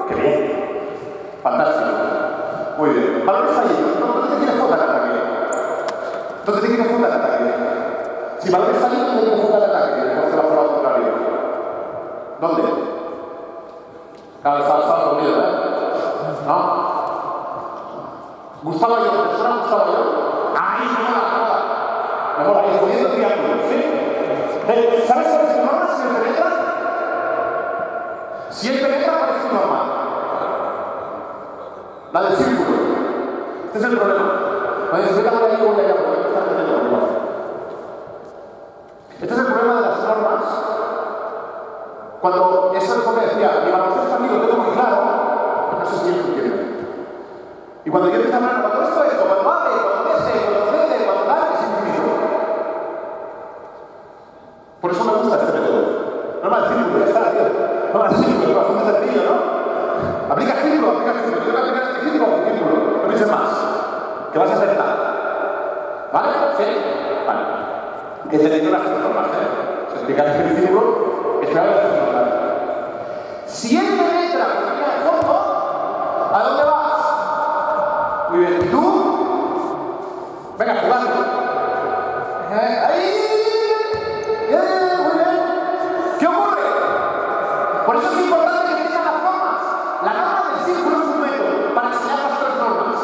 ¡Qué bien! Fantástico. Muy bien. ¿Valores fallidos? ¿Dónde te quieres jugar el ataque? ¿Dónde te quieres jugar el ataque? Si valores fallidos, ¿dónde te quieres jugar el ataque? Después te vas por lo contrario. ¿Dónde? Claro, estaba dormido, ¿eh? ¿No? Gustavo yo, ¿te suena Gustavo yo? ¡Ahí, me mola! Me mola, ahí jodiendo triángulos, ¿sí? ¿Sabes cuál es tu norma si él penetra? Si él penetra, ¿cuál es tu norma? La del círculo. Este es el problema. Cuando se meta por ahí, voy allá, porque me está metiendo por igual. Este es el problema de las normas. Cuando eso es como decía, mi baloncesto a mí lo tengo muy claro, no sé si él lo quiere. Y cuando yo empiezo a hablar, cuando esto, cuando abre, cuando mece, cuando cede, cuando da, es infinito. Por eso me gusta este método. No más círculo, ya está, tío. No más círculo, es bastante sencillo, ¿no? Aplica círculo, aplica círculo. Yo voy a aplicar este círculo, no pienses más. Que vas a aceptar. ¿Vale? ¿Sí? Vale. He tenido las tres normas, ¿eh? Si explicáis el círculo, esperaba las tres normas. Si él penetra con la línea de fondo, ¿a dónde vas? Muy bien. ¿Y tú? Venga, jugando. ¡Ahí! Muy bien. ¿Qué ocurre? Por eso es importante que tengan las normas. La norma del círculo es un método para enseñar las tres normas.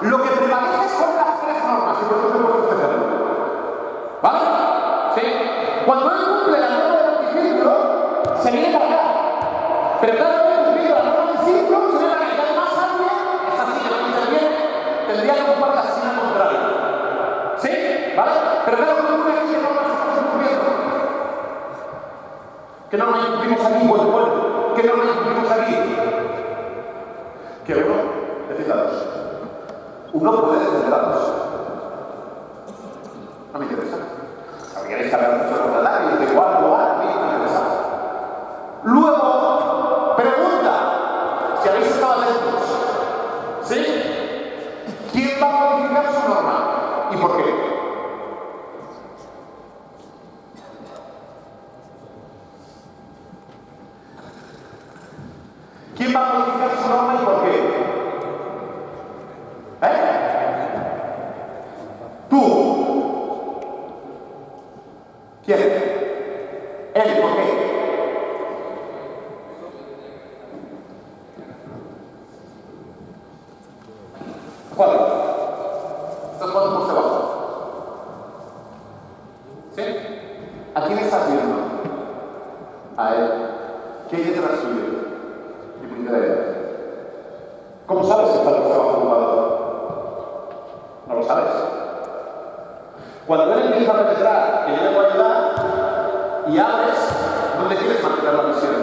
Lo que prevalece son las tres normas y por eso te puedo especial. ¿Vale? ¿Sí? Cuando él cumple la norma del anticírculo, se viene para acá. Pero cada vez que cumple la norma del círculo, se viene para acá. Y además alguien, esta sí que no interviene, tendría que ocupar la esquina contraria. ¿Sí? ¿Vale? Pero claro, que ocurre aquí, ¿qué normas estamos incumpliendo? ¿Qué norma incumplimos aquí? Bueno. ¿Qué norma incumplimos aquí? Que uno decida dos. Uno puede defender a dos. No me interesa. Habríais cargado mucho con la y de igual lugar, a mí no me interesa. Luego, pregunta, si habéis estado atentos. ¿Sí? ¿Quién va a modificar su norma? ¿Y por qué? ¿Quién va a modificar su norma y por qué? ¿Tú? ¿Quién? ¿Él? ¿Por qué? ¿Cuál? ¿Estás jugando por debajo? ¿Sí? ¿A quién estás viendo? A él. ¿Qué hay detrás suyo? Y primero a él. ¿Cómo sabes que está por debajo del jugador? No lo sabes. Cuando él empieza a penetrar, que yo le voy a ayudar, y abres, ¿dónde quieres mantener la visión?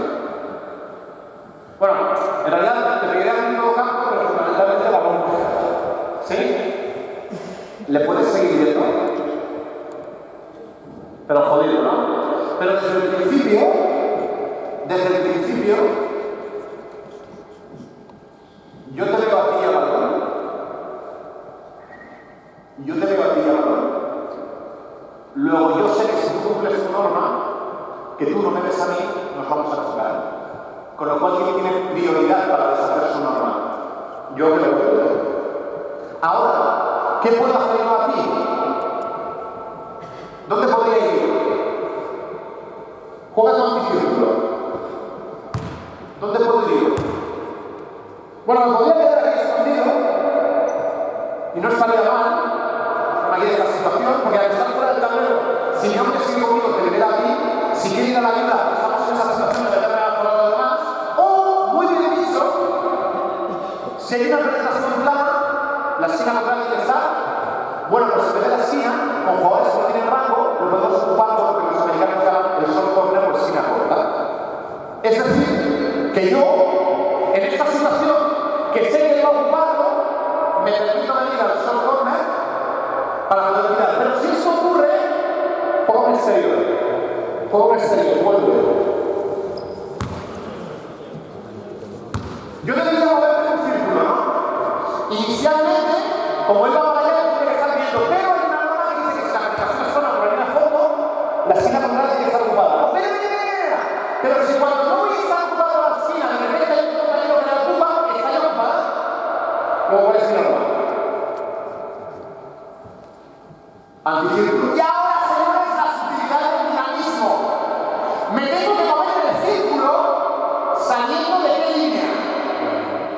Bueno, en realidad te pediré en todo campo, pero fundamentalmente balón. ¿Sí? ¿Le puedes seguir viendo? Pero jodido, ¿no? Pero desde el principio, yo te veo a ti a balón. Yo te veo a ti a balón. Luego yo sé que si tú cumples tu norma, que tú no me ves a mí, nos vamos a chocar. Con lo cual, ¿quién tiene prioridad para deshacer su norma? Yo que lo veo. Ahora, ¿qué puedo hacer yo a ti? ¿Dónde podría ir? Juega tu anticírculo. ¿Dónde puedo ir? Bueno, me podría quedar aquí escondido y no estaría mal aquí esta situación, porque al estar fuera del tablero, si mi hombre sigue conmigo, te libera a ti, si quiere ir a la ayuda, estamos en esa situación de meterme a por lo demás, o, muy bien dicho, si hay una penetración plana, la esquina contraria que está, Bueno, pues en vez de la esquina, con jugadores que no tienen rango, lo podemos ocupar con lo que los americanos llaman el short corner o esquina corta. Es decir, que yo, en esta situación, que sé que va a ocuparlo, me permito venir al short corner para poder tirar. Pero si eso ocurre, pongo un exterior, vuelvo. Yo debería moverme en un círculo, ¿no? Inicialmente, como él va para allá, tiene que estar viendo, pero hay una norma que dice que si la aplicación es zona por ahí en fondo, la esquina contraria tiene que estar ocupada. ¡No, pero si cuando no voy a estar ocupado la esquina, de repente hay un compañero que la ocupa, está ya ocupada, luego ¿cuál es mi norma? Anticírculo. Y ahora, señores, la sutilidad del dinamismo. Me tengo que mover en el círculo saliendo de qué línea.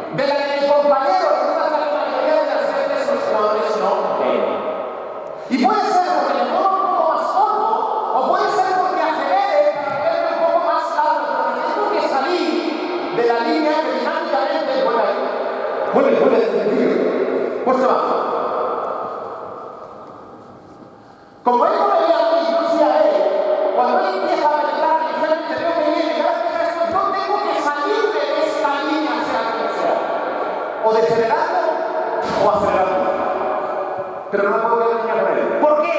De la de mi compañero, que esta es la mayoría de las veces los jugadores no ven. Y puede ser porque me pongo un poco más corto, o puede ser porque acelere para verme un poco más largo, pero me tengo que salir de la línea que dinámicamente vuelve ahí. Vuelve desde el tiro. Pues se va. Como él no me ve a mí, yo sí a él, cuando él empieza a penetrar ligeramente, veo que viene, cada vez que esto, yo tengo que salir de esta línea, sea como sea. O decelerando o acelerando. Pero no puedo ver la línea con él. ¿Por qué?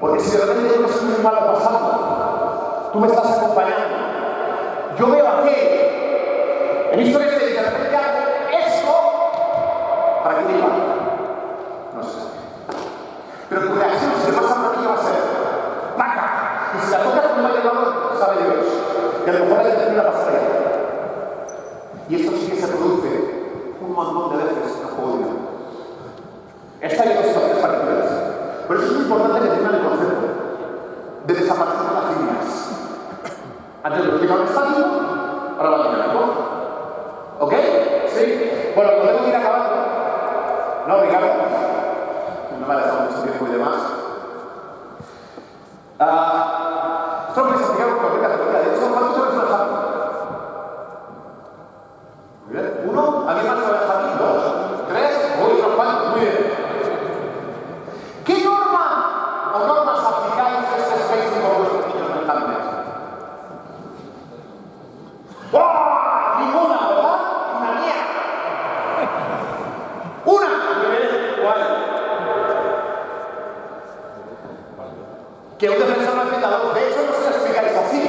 Porque si de repente yo me estoy muy malo pasando, tú me estás acompañando, yo veo a qué. En historias de repente hago esto para que me iba. No sé. Pero tu reacción, si le pasa por aquí, va a ser ¡paca! Y si la tocas con un valor, sabe Dios. Y a lo mejor hay que tener una pasarela. Y esto sí que se produce un montón de veces en el juego de vida. Esta y otras situaciones parecidas. Pero eso es muy importante que tengan el concepto de desaparecer las líneas. Antes lo explicaba en estático, ahora va a dinámico. ¿Ok? ¿Sí? Bueno, lo tengo que ir acabando. ¿No, Ricardo? No me ha dejado mucho tiempo y demás. Solo voy a explicar un poco de categoría. De hecho, ¿cuántos son los Javi? Muy bien. ¿Uno? ¿Alguien más sabe Javi? ¿Dos? ¿Tres? Uy, unos cuantos. Muy bien. ¿Qué norma o normas aplicáis a este spacing con vuestros niños en el handmade? ¡Wow! Ninguna, ¿verdad? Una mía. ¡Una! Muy bien. ¿Cuál? Que un defensor no defienda dos. De hecho, no se lo explicáis así.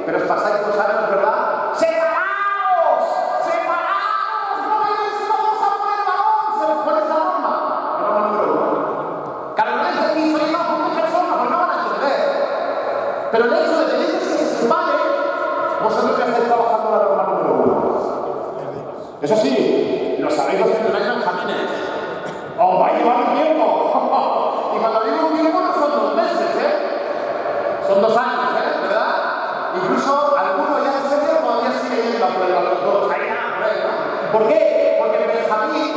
Pero os pasáis 2 años, ¿verdad? ¡Separaos! ¡Separaos! ¡No vayáis todos a poner el balón! ¿Cuál es la norma? La norma número 1. Claro, no es decir, soy un defensor, pues no van a entender. Pero el hecho de pedirles que se separen, vosotros ya estáis trabajando la norma número 1. Eso sí, lo sabéis los que tenéis en Jamines. ¡Os va a llevar un tiempo! Y cuando digo un tiempo no son 2 meses, son 2 años, ¿verdad? Incluso algunos ya en serio todavía sigue yendo a por el balón 2. Ahí nada, por ahí, ¿no? ¿Por qué? Porque Benjamín,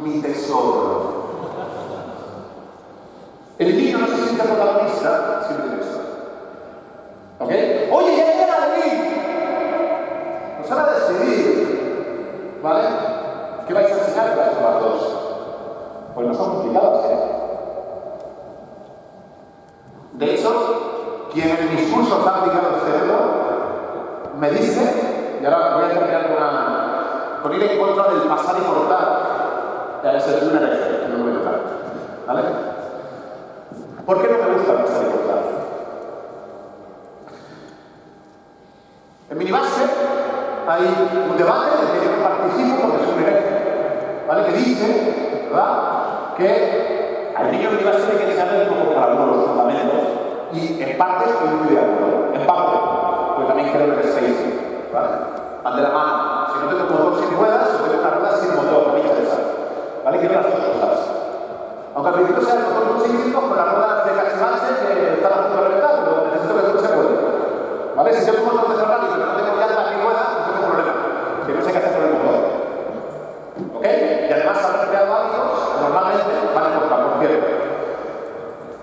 mi tesoro. El niño no se siente protagonista, siempre director. ¿Ok? Oye, ya llega de mí. Nos van a decidir, ¿vale? ¿Qué vais a enseñar para estos dos? Pues no son complicadas, De hecho, quien en mis cursos ha aplicado el cerebro, me dice, y ahora voy a terminar con ir en contra del pasar y cortar. Ya es un hereje, que no me voy a tocar. ¿Vale? ¿Por qué no me gusta el pasar y cortar? En Minibase hay un debate en el que yo no participo porque soy un hereje, ¿vale? Que dice, ¿verdad?, que al niño de Minibase hay que enseñarle un poco para algunos los fundamentos, y en parte estoy muy de acuerdo, en parte, porque también creo que es spacing, ¿vale? Van de la mano. Si no tengo un motor sin ruedas, o tengo una rueda sin motor, no me interesa, ¿vale? Quiero las dos cosas. Aunque al principio sea el motor muy chiquitito con las ruedas de cachivache que están a punto de reventar, pero necesito que todo se puede, ¿vale? Si tengo un motor de Ferrari pero no tengo llanta ni ruedas, no tengo problema, que no sé qué hacer con el motor. ¿Ok? Y además, haber creado hábitos, normalmente, van a encontrar, por cierto.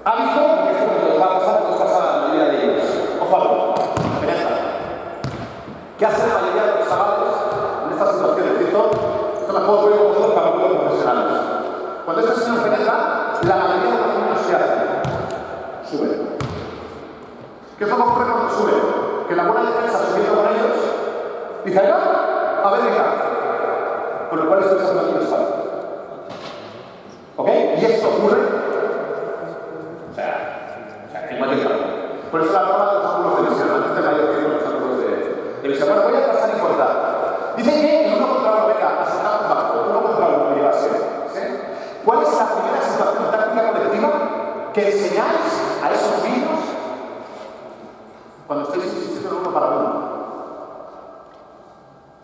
Hábito, porque esto nos va a pasar, nos pasa a la mayoría de ellos. Ojo algo, penetra. ¿Qué hace la mayoría de los chavales en estas situaciones? Esto me puedo poner como la mayoría de los niños que hacen, suben. ¿Qué es lo que ocurre cuando suben? Que la buena defensa subiendo con ellos, dice, no, a ver, venga. Con lo cual estoy haciendo aquí un espalda. ¿Ok? Y esto ocurre, o sea, en cualquier caso. Por eso la broma de los ángulos de visión, antes de mayor que los ángulos de visión. Bueno, voy a pasar y cortar. Dicen que en uno contra uno, venga, asaltamos bajo, uno contra uno, lleva así. ¿Sí? ¿Cuál es la primera situación táctica colectiva que enseñáis a esos niños cuando estáis insistiendo en uno para uno?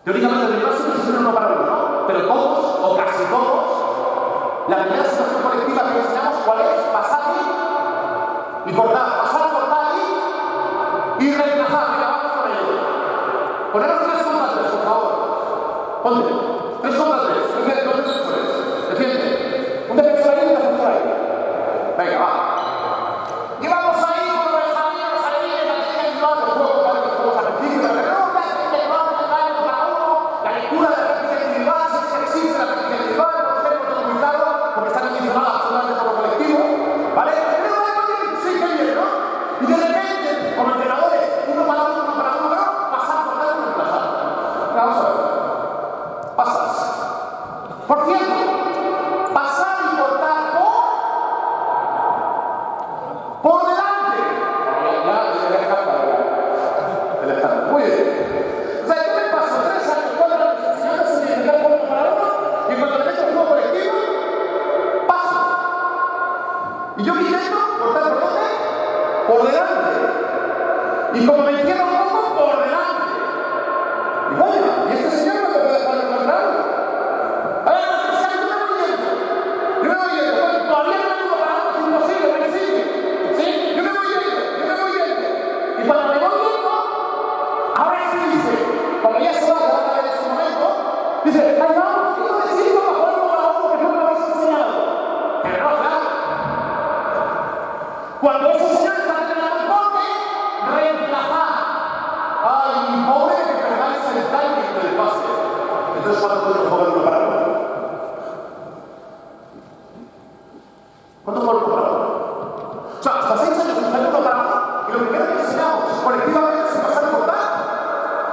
Teóricamente deberíamos insistir en uno para uno, ¿no? Pero todos, o casi todos, la primera situación colectiva que enseñamos, ¿cuál es? Pasar y cortar. Pasar, cortar y reemplazar. Venga, vamos con ello. Poneros 3 contra 3, por favor. Ponte. 3 contra 3. Dos defensores. Defiende. Un defensor ahí y un defensor ahí. Venga, va. Y vamos ahí con los examinos ahí en la línea individual del juego. ¿Vale? Los juegos al principio, la pregunta, el intervalo, el daño para uno, la lectura de la técnica individual, si es que existe la técnica individual, no sé, con todo cuidado, porque está condicionada absolutamente por lo colectivo. ¿Vale? Pero sí, qué bien, ¿no? Y de repente, como entrenadores, uno para uno, pero pasar, cortar y reemplazar. Vamos a ver. Pasas. Por cierto, pasar y cortar por delante. Ya, el estándar. Muy bien. O sea, yo me paso 3 años, 4 años enseñando a identificar uno para uno y cuando le meto el juego colectivo, paso. Y yo me intento cortar por dónde? Por delante. Y como me entiendo un poco, por delante. Y vaya, ¿y este señor no me puede dejar de contrario? A ver, yo me voy yendo. Bueno, todavía no tengo para uno, es imposible, me sigue. ¿Sí? Yo me voy yendo. Y cuando me voy yendo, ahora sí dice, cuando ya se va a acabar en ese momento, dice, ahí vamos, quiero decir para jugar uno para uno, que es lo que me habéis enseñado. Pero no, claro. Cuando ese señor está entrenando el corte, reemplazar. Ay, pobre que perdáis el timing del pase. Entonces, ¿cuándo podemos jugar uno para uno? ¿Cuándo jugar uno para uno? O sea, hasta 6 años enseñando uno para uno, y lo primero que enseñamos colectivamente es pasar y cortar.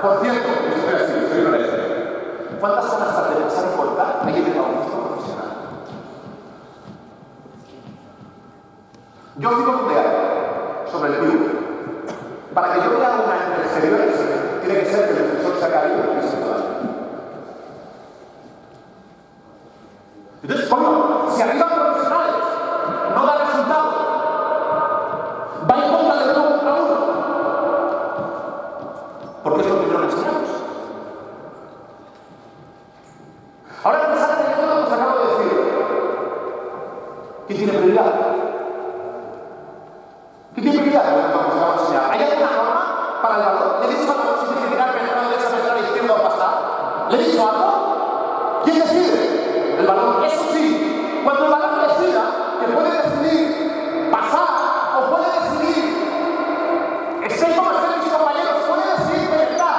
Por cierto, yo estoy así, soy honesto. ¿Cuántas horas de pasar y cortar hay en el baloncesto profesional? Yo os digo un ideal sobre el club. Para que yo vea una entre exteriores, tiene que ser que el defensor se ha caído y se toda. Entonces, ¿cómo? Si arriba profesionales no da resultado, va en contra del uno contra uno. Porque es lo primero que enseñamos. Ahora pensad en todo lo que os acabo de decir. ¿Quién tiene prioridad? ¿Qué tiene prioridad? ¿Hay alguna norma para el balón? ¿Le he dicho algo si tiene que tirar penetrado derecha, penetrado izquierda o pasar? ¿Le he dicho algo? ¿Quién decide? El balón. Eso sí, cuando el balón decida, que puede decidir pasar o puede decidir, estén como estén mis compañeros, puede decidir penetrar.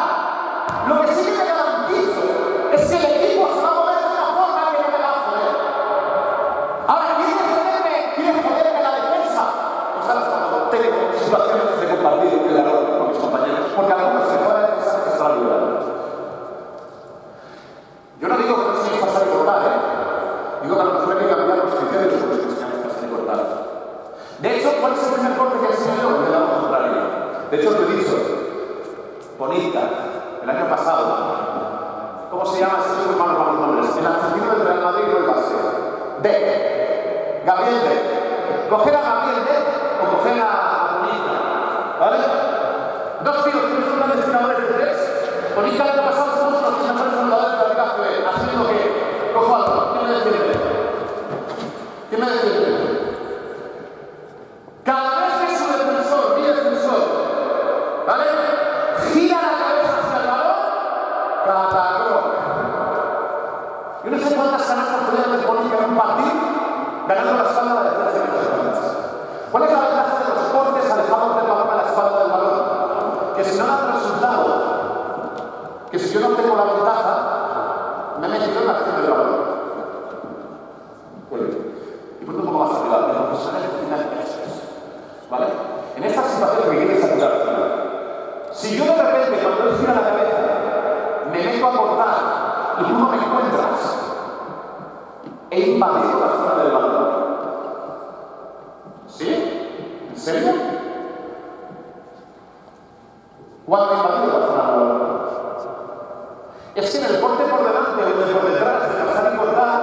Lo que sí que me garantizo es que el equipo se va a mover de una forma que no me va a joder. Ahora, ¿quiere joderme la defensa? Pues ahora es cuando tengo situaciones de compartir el error con mis compañeros, porque algunos se pueden defensar que están librando. Yo no digo que no enseñéis pasar y cortar, digo que a lo mejor hay que cambiar los criterios por los que enseñamos pasar y cortar. De hecho, ¿cuál es el primer corte que enseño yo? El lado contrario. De hecho, os lo he dicho, Bonita, el año pasado, ¿cómo se llama? Estoy muy malo para los nombres. El argentino del Real Madrid o el Barça. Beck. Gabriel Beck. Coger a Gabriel Beck o coger a Bonita. ¿Vale? 2 tíos que son grandes tiradores de 3. Bonita el año pasado somos los mejores jugadores de la Liga CB, haciendo que cojo algo. ¿Quién me defiende? ¿Quién me defiende? Cada vez que su defensor, mi defensor, ¿vale? Gira la cabeza hacia el balón, catacroc. Yo no sé cuántas canastas podría haber Bonita en un partido, ganando la espalda de la defensa de los canastas. ¿Cuál es la ventaja de los cortes alejados del balón a la espalda del balón? Que si no dan resultado, que si yo no tengo la ventaja, me he metido en la acción del balón. Bueno, y por un poco más arriba. he invadido la zona del balón. ¿Sí? ¿En serio? ¿Cuándo he invadido la zona del balón? Es que en el porte por delante o en el por detrás de pasar y cortar,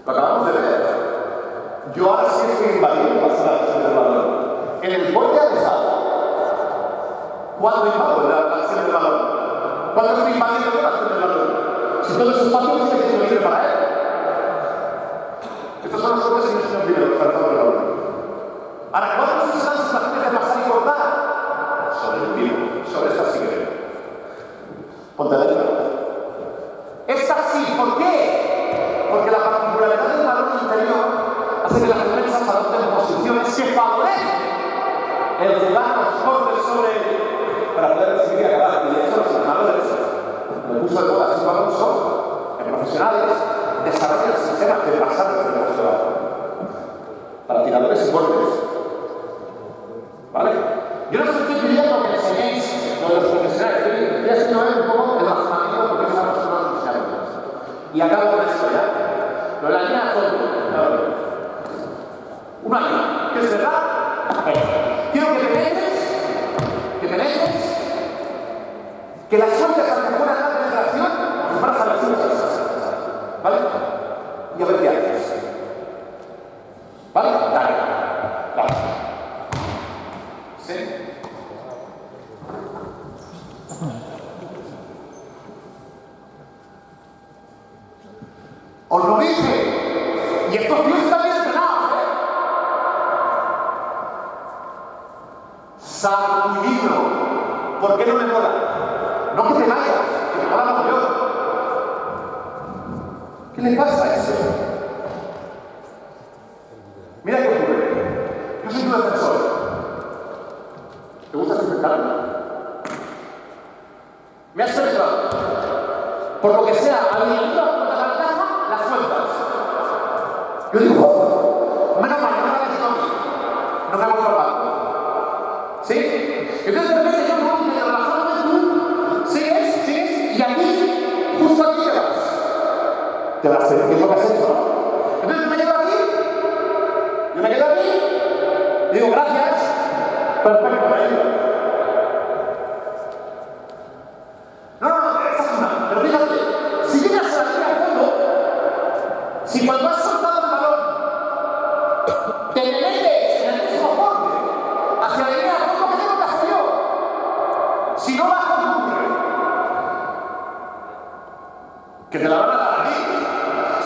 lo acabamos de ver. Yo ahora sí estoy invadiendo la zona del balón. En el porte alejado, ¿cuándo invado la acción del balón? ¿Cuándo estoy invadiendo la acción del balón? Si todo ese espacio es que tiene libre para él. Estos son los cortes que no se nos olvidan para todo el balón. Ahora, ¿cuándo se dan situaciones de pasar y cortar? Sobre el tiro, sobre esta siguiente. Ponte dentro. Esta sí, ¿por qué? Porque la particularidad del balón interior hace que las defensas adopten posiciones que favorecen el jugar los cortes sobre para poder recibir y acabar. Y de hecho, los entrenadores, en el curso de bolas y Alonso, en profesionales, desarrollan sistemas de pasar desde el puesto de balón para tiradores y cortes. ¿Vale? Yo no os estoy pidiendo que enseñéis lo de los profesionales, estoy haciendo un poco el razonamiento porque estamos en los profesionales. Y acabo con esto ya. Lo de la línea de fondo. Una línea, que es verdad. Quiero que penetres, que la sueltes hacia fuera de la penetración, para las sueltas. ¿Vale? Y a ver qué haces. ¿Vale? Dale. ¿Sí? Os lo dije. Y estos tíos están bien entrenados, ¿eh? Sacudido. ¿Por qué no me mola? No que te vayas, que me mola como yo. ¿Qué le pasa a eso? Mira qué ocurre. Yo soy tu defensor. ¿Te gusta enfrentarme? Me has cerrado. Por lo que sea, al niño a la caja, las sueltas. Yo digo, menos mal, no me la he dicho a mí. No me vuelvo al banco. ¿Sí? Entonces de repente yo no me relaciono con tú, sigues, y aquí, justo aquí te vas. Te vas, ¿qué es lo que has hecho, no? Entonces me quedo aquí, yo me quedo aquí, digo gracias, perfecto, me ayuda. No, esa es una, pero fíjate, si llegas a la línea de fondo, si cuando has soltado el balón, te metes en el mismo borde hacia la línea de fondo, ¿qué tengo que hacer yo? Si no bajo el nombre, que te la van a dar a ti.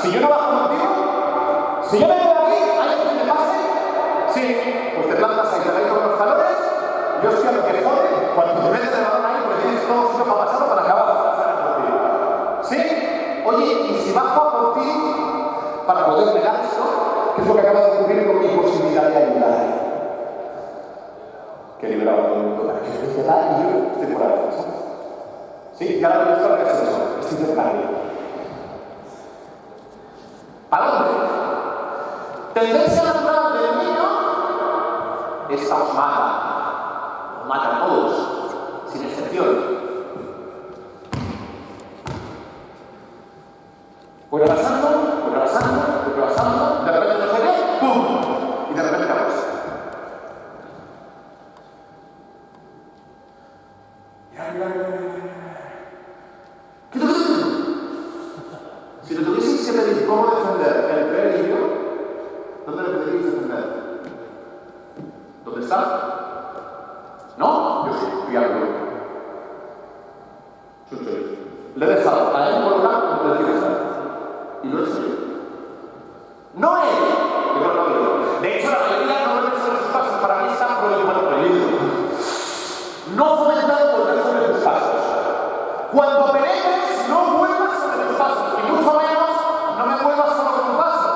Si yo no bajo contigo, si yo me quedo aquí, ¿hay alguien que me pase? Sí, pues te plantas ahí, te vais con los talones, yo estoy a lo que jode, cuando te metes el balón ahí, porque tienes todo sitio para pasarlo para acabar de pasar por ti. ¿Sí? Oye, y si bajo por ti, para poder negar esto, ¿qué es lo que acaba de ocurrir con mi posibilidad de ayudar? Que he liberado a todo el mundo para que se esté tal y yo estoy por ahí, ¿sabes? ¿Sí? Y ahora me gusta lo que haces eso, estoy cerca de él. ¿Para dónde? Tendencia natural del niño, esta os mata a todos, sin excepción. Voy rebasando, de repente no sé qué, ¡pum! Y de repente acabas. ¿Qué te dices? Si te tuvieseis que pedir cómo defender el primer libro, ¿dónde le pediríais defender? ¿Dónde está? ¿No? Yo sí, triángulo. Le he dejado a él colocado donde quiere estar. Y lo he hecho yo. No él. De hecho, la mayoría no deben ser sus pasos. Para mí está prohibido. No fomentado volver sobre tus pasos. Cuando penetres, no vuelvas sobre tus pasos. Y mucho menos, no me vuelvas sobre tu paso.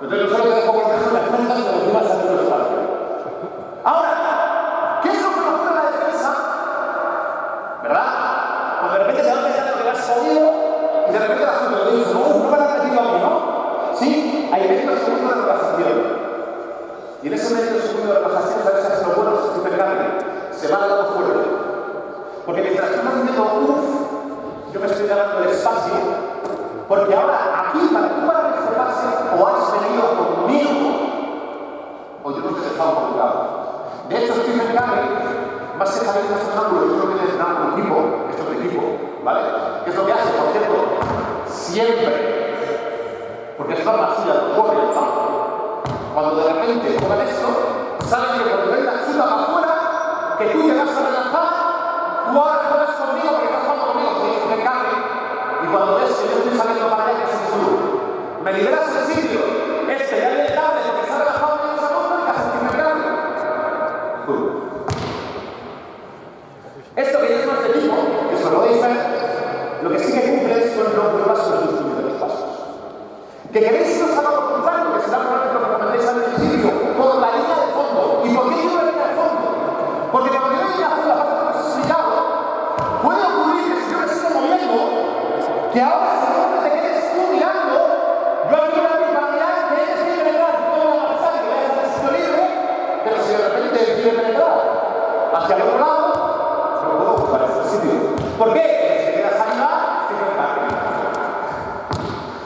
Entonces, yo solo te dejo colocar la defensa y te lo llevas a tu espacio. Ahora, ¿qué es lo que nos ocurre en la defensa? ¿Verdad? Cuando de repente te das cuenta que has salido y de repente la gente te dice, no me la has metido a mí, ¿no? Sí, hay medio segundo de relajación. Y en ese medio segundo de relajación, sabes que hace lo bueno, es impecable. Se va al lado fuerte. Porque mientras tú estás diciendo, yo me estoy ganando el Porque ahora, aquí, para que tú para reservarse, o has venido conmigo, o yo no te he dejado colgado. De hecho, Stephen Curry, más que salir de estos ángulos, yo creo que viene entrenando con equipo, esto es de equipo, ¿vale? ¿Qué es lo que hace, por cierto? Siempre, porque es norma suya, corre, ¿no? Cuando de repente pongan esto, sabes que cuando ven la chuta para afuera, que tú te vas a relanzar, tú ahora juegas conmigo, porque estás jugando conmigo, que es Stephen Curry, y cuando ves que yo estoy saliendo para allá, que es tú, me liberas el sitio, ya viene tarde, porque se ha relajado en esa bomba y casi Stephen Curry. Esto que ya es más de tipo, que os lo podéis ver, lo que sí que cumple es con los pasos de los primeros pasos. Que queréis que os haga lo contrario, que será por ejemplo que comentéis al principio, con la línea de fondo. ¿Y por qué digo la línea de fondo? Porque cuando yo venía a hacer la parte que os he explicado, puede ocurrir que si yo me sigo moviendo, que ahora según te quedes tú mirando, yo aquí voy a abrir para mirar que eres libre de entrar, no voy a pasar y que vayas al sitio libre, pero si de repente decides penetrar hacia el otro lado, no puedo ocupar este sitio. ¿Por qué? Porque si te quedas arriba, Stephen Curry.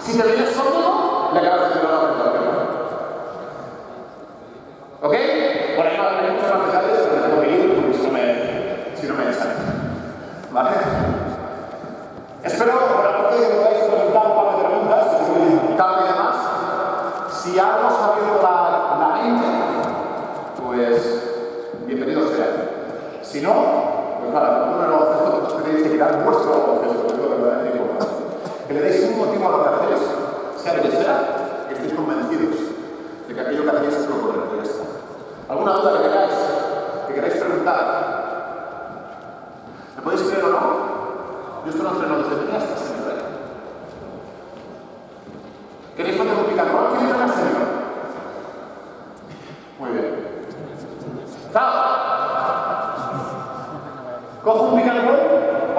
Si te vienes conmigo, le acabas de tirar la pantalla. ¿Ok? Por ahí hay muchos más detalles, pero tengo que ir porque si no me echan. ¿Vale? Espero, por la parte de que podáis preguntar un par de preguntas, que soy tarde y demás. Si algo os ha abierto la mente, pues bienvenido sea. Si no, pues nada, uno de los aspectos que tenéis que mirar vuestro proceso, que es lo verdaderamente importante. Que le deis un motivo a lo que hacéis, sea lo que sea, que estéis convencidos de que aquello que hacéis es lo correcto. Ya está. ¿Alguna duda que queráis preguntar? ¿Me podéis creer o no? Yo esto lo entreno desde pequeña hasta siempre. ¿Queréis poner un picador? ¿Quién entrena senior? Muy bien. ¡Chao! Cojo un picador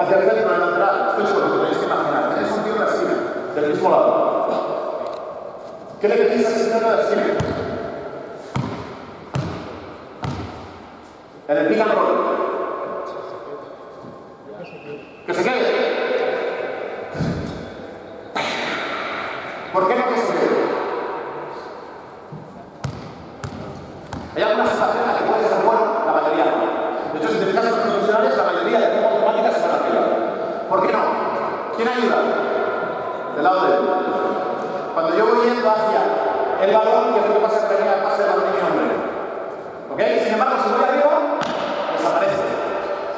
hacia el centro, en el lateral. Estoy solo, que tenéis que imaginar. Tenéis un tío en la esquina, del mismo lado. ¿Qué le pedís al señor de la esquina? En el pick and roll. Que se quede. ¿Por qué no que se quede? Hay algunas situaciones que puede ser bueno, la mayoría no. De hecho, si te fijas en los profesionales, la mayoría de forma automática se van a arriba. ¿Por qué no? ¿Quién ayuda? Del lado de él. Cuando yo voy yendo hacia el balón, que es lo que pasa que venía a pase del balón de mi hombre. ¿Ok? Sin embargo, si voy arriba, desaparece.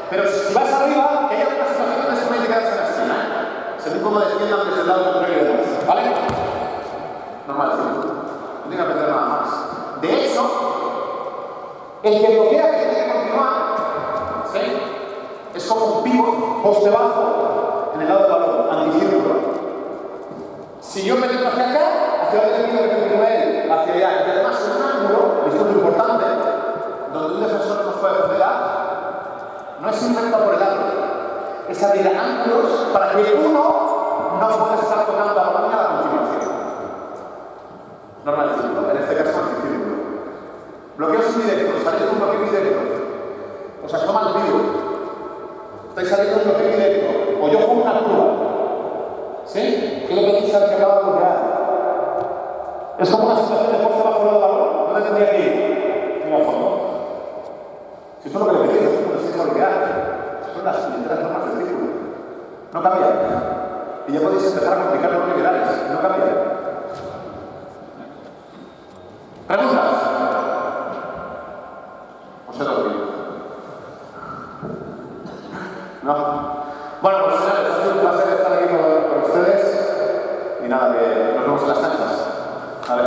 Pero si vas arriba, que hay algunas situaciones donde se puede quedarse en la esquina. Según cómo defiendan desde el lado contrario de demás. ¿Vale? Normal, sí. No tiene que aprender nada más. De hecho, el que bloquea que tiene que continuar, ¿sí? Es como un pivot poste bajo en el lado del balón, anticírculo. Si yo me meto hacia acá, hacia donde tengo que continuar él, hacia allá. Y además, en un ángulo, esto es lo importante, donde un defensor nos puede defender, no es simplemente por el ángulo, es abrir ángulos para que uno no pueda estar tocando la balón a la continuación. Normal círculo, en este caso anticírculo. Bloqueos indirectos, salís de un bloqueo indirecto. Os asoma el vídeo. Estáis saliendo de un bloqueo indirecto. O yo pongo una curva. ¿Sí? ¿Qué es lo que dice el que acaba de bloquear? Es como una situación de poste bajo el balón. ¿Dónde tendría que ir? En el fondo. Si eso es lo que le pedís, es como decís bloquear. Son las literas normas del círculo. No cambia. Y ya podéis empezar a complicar los liberales. No cambia. ¿Preguntas? ¿Os he dado bien? ¿No? Bueno, pues señores, ha sido un placer estar aquí con ustedes. Y nada, que nos vemos en las canchas. A ver.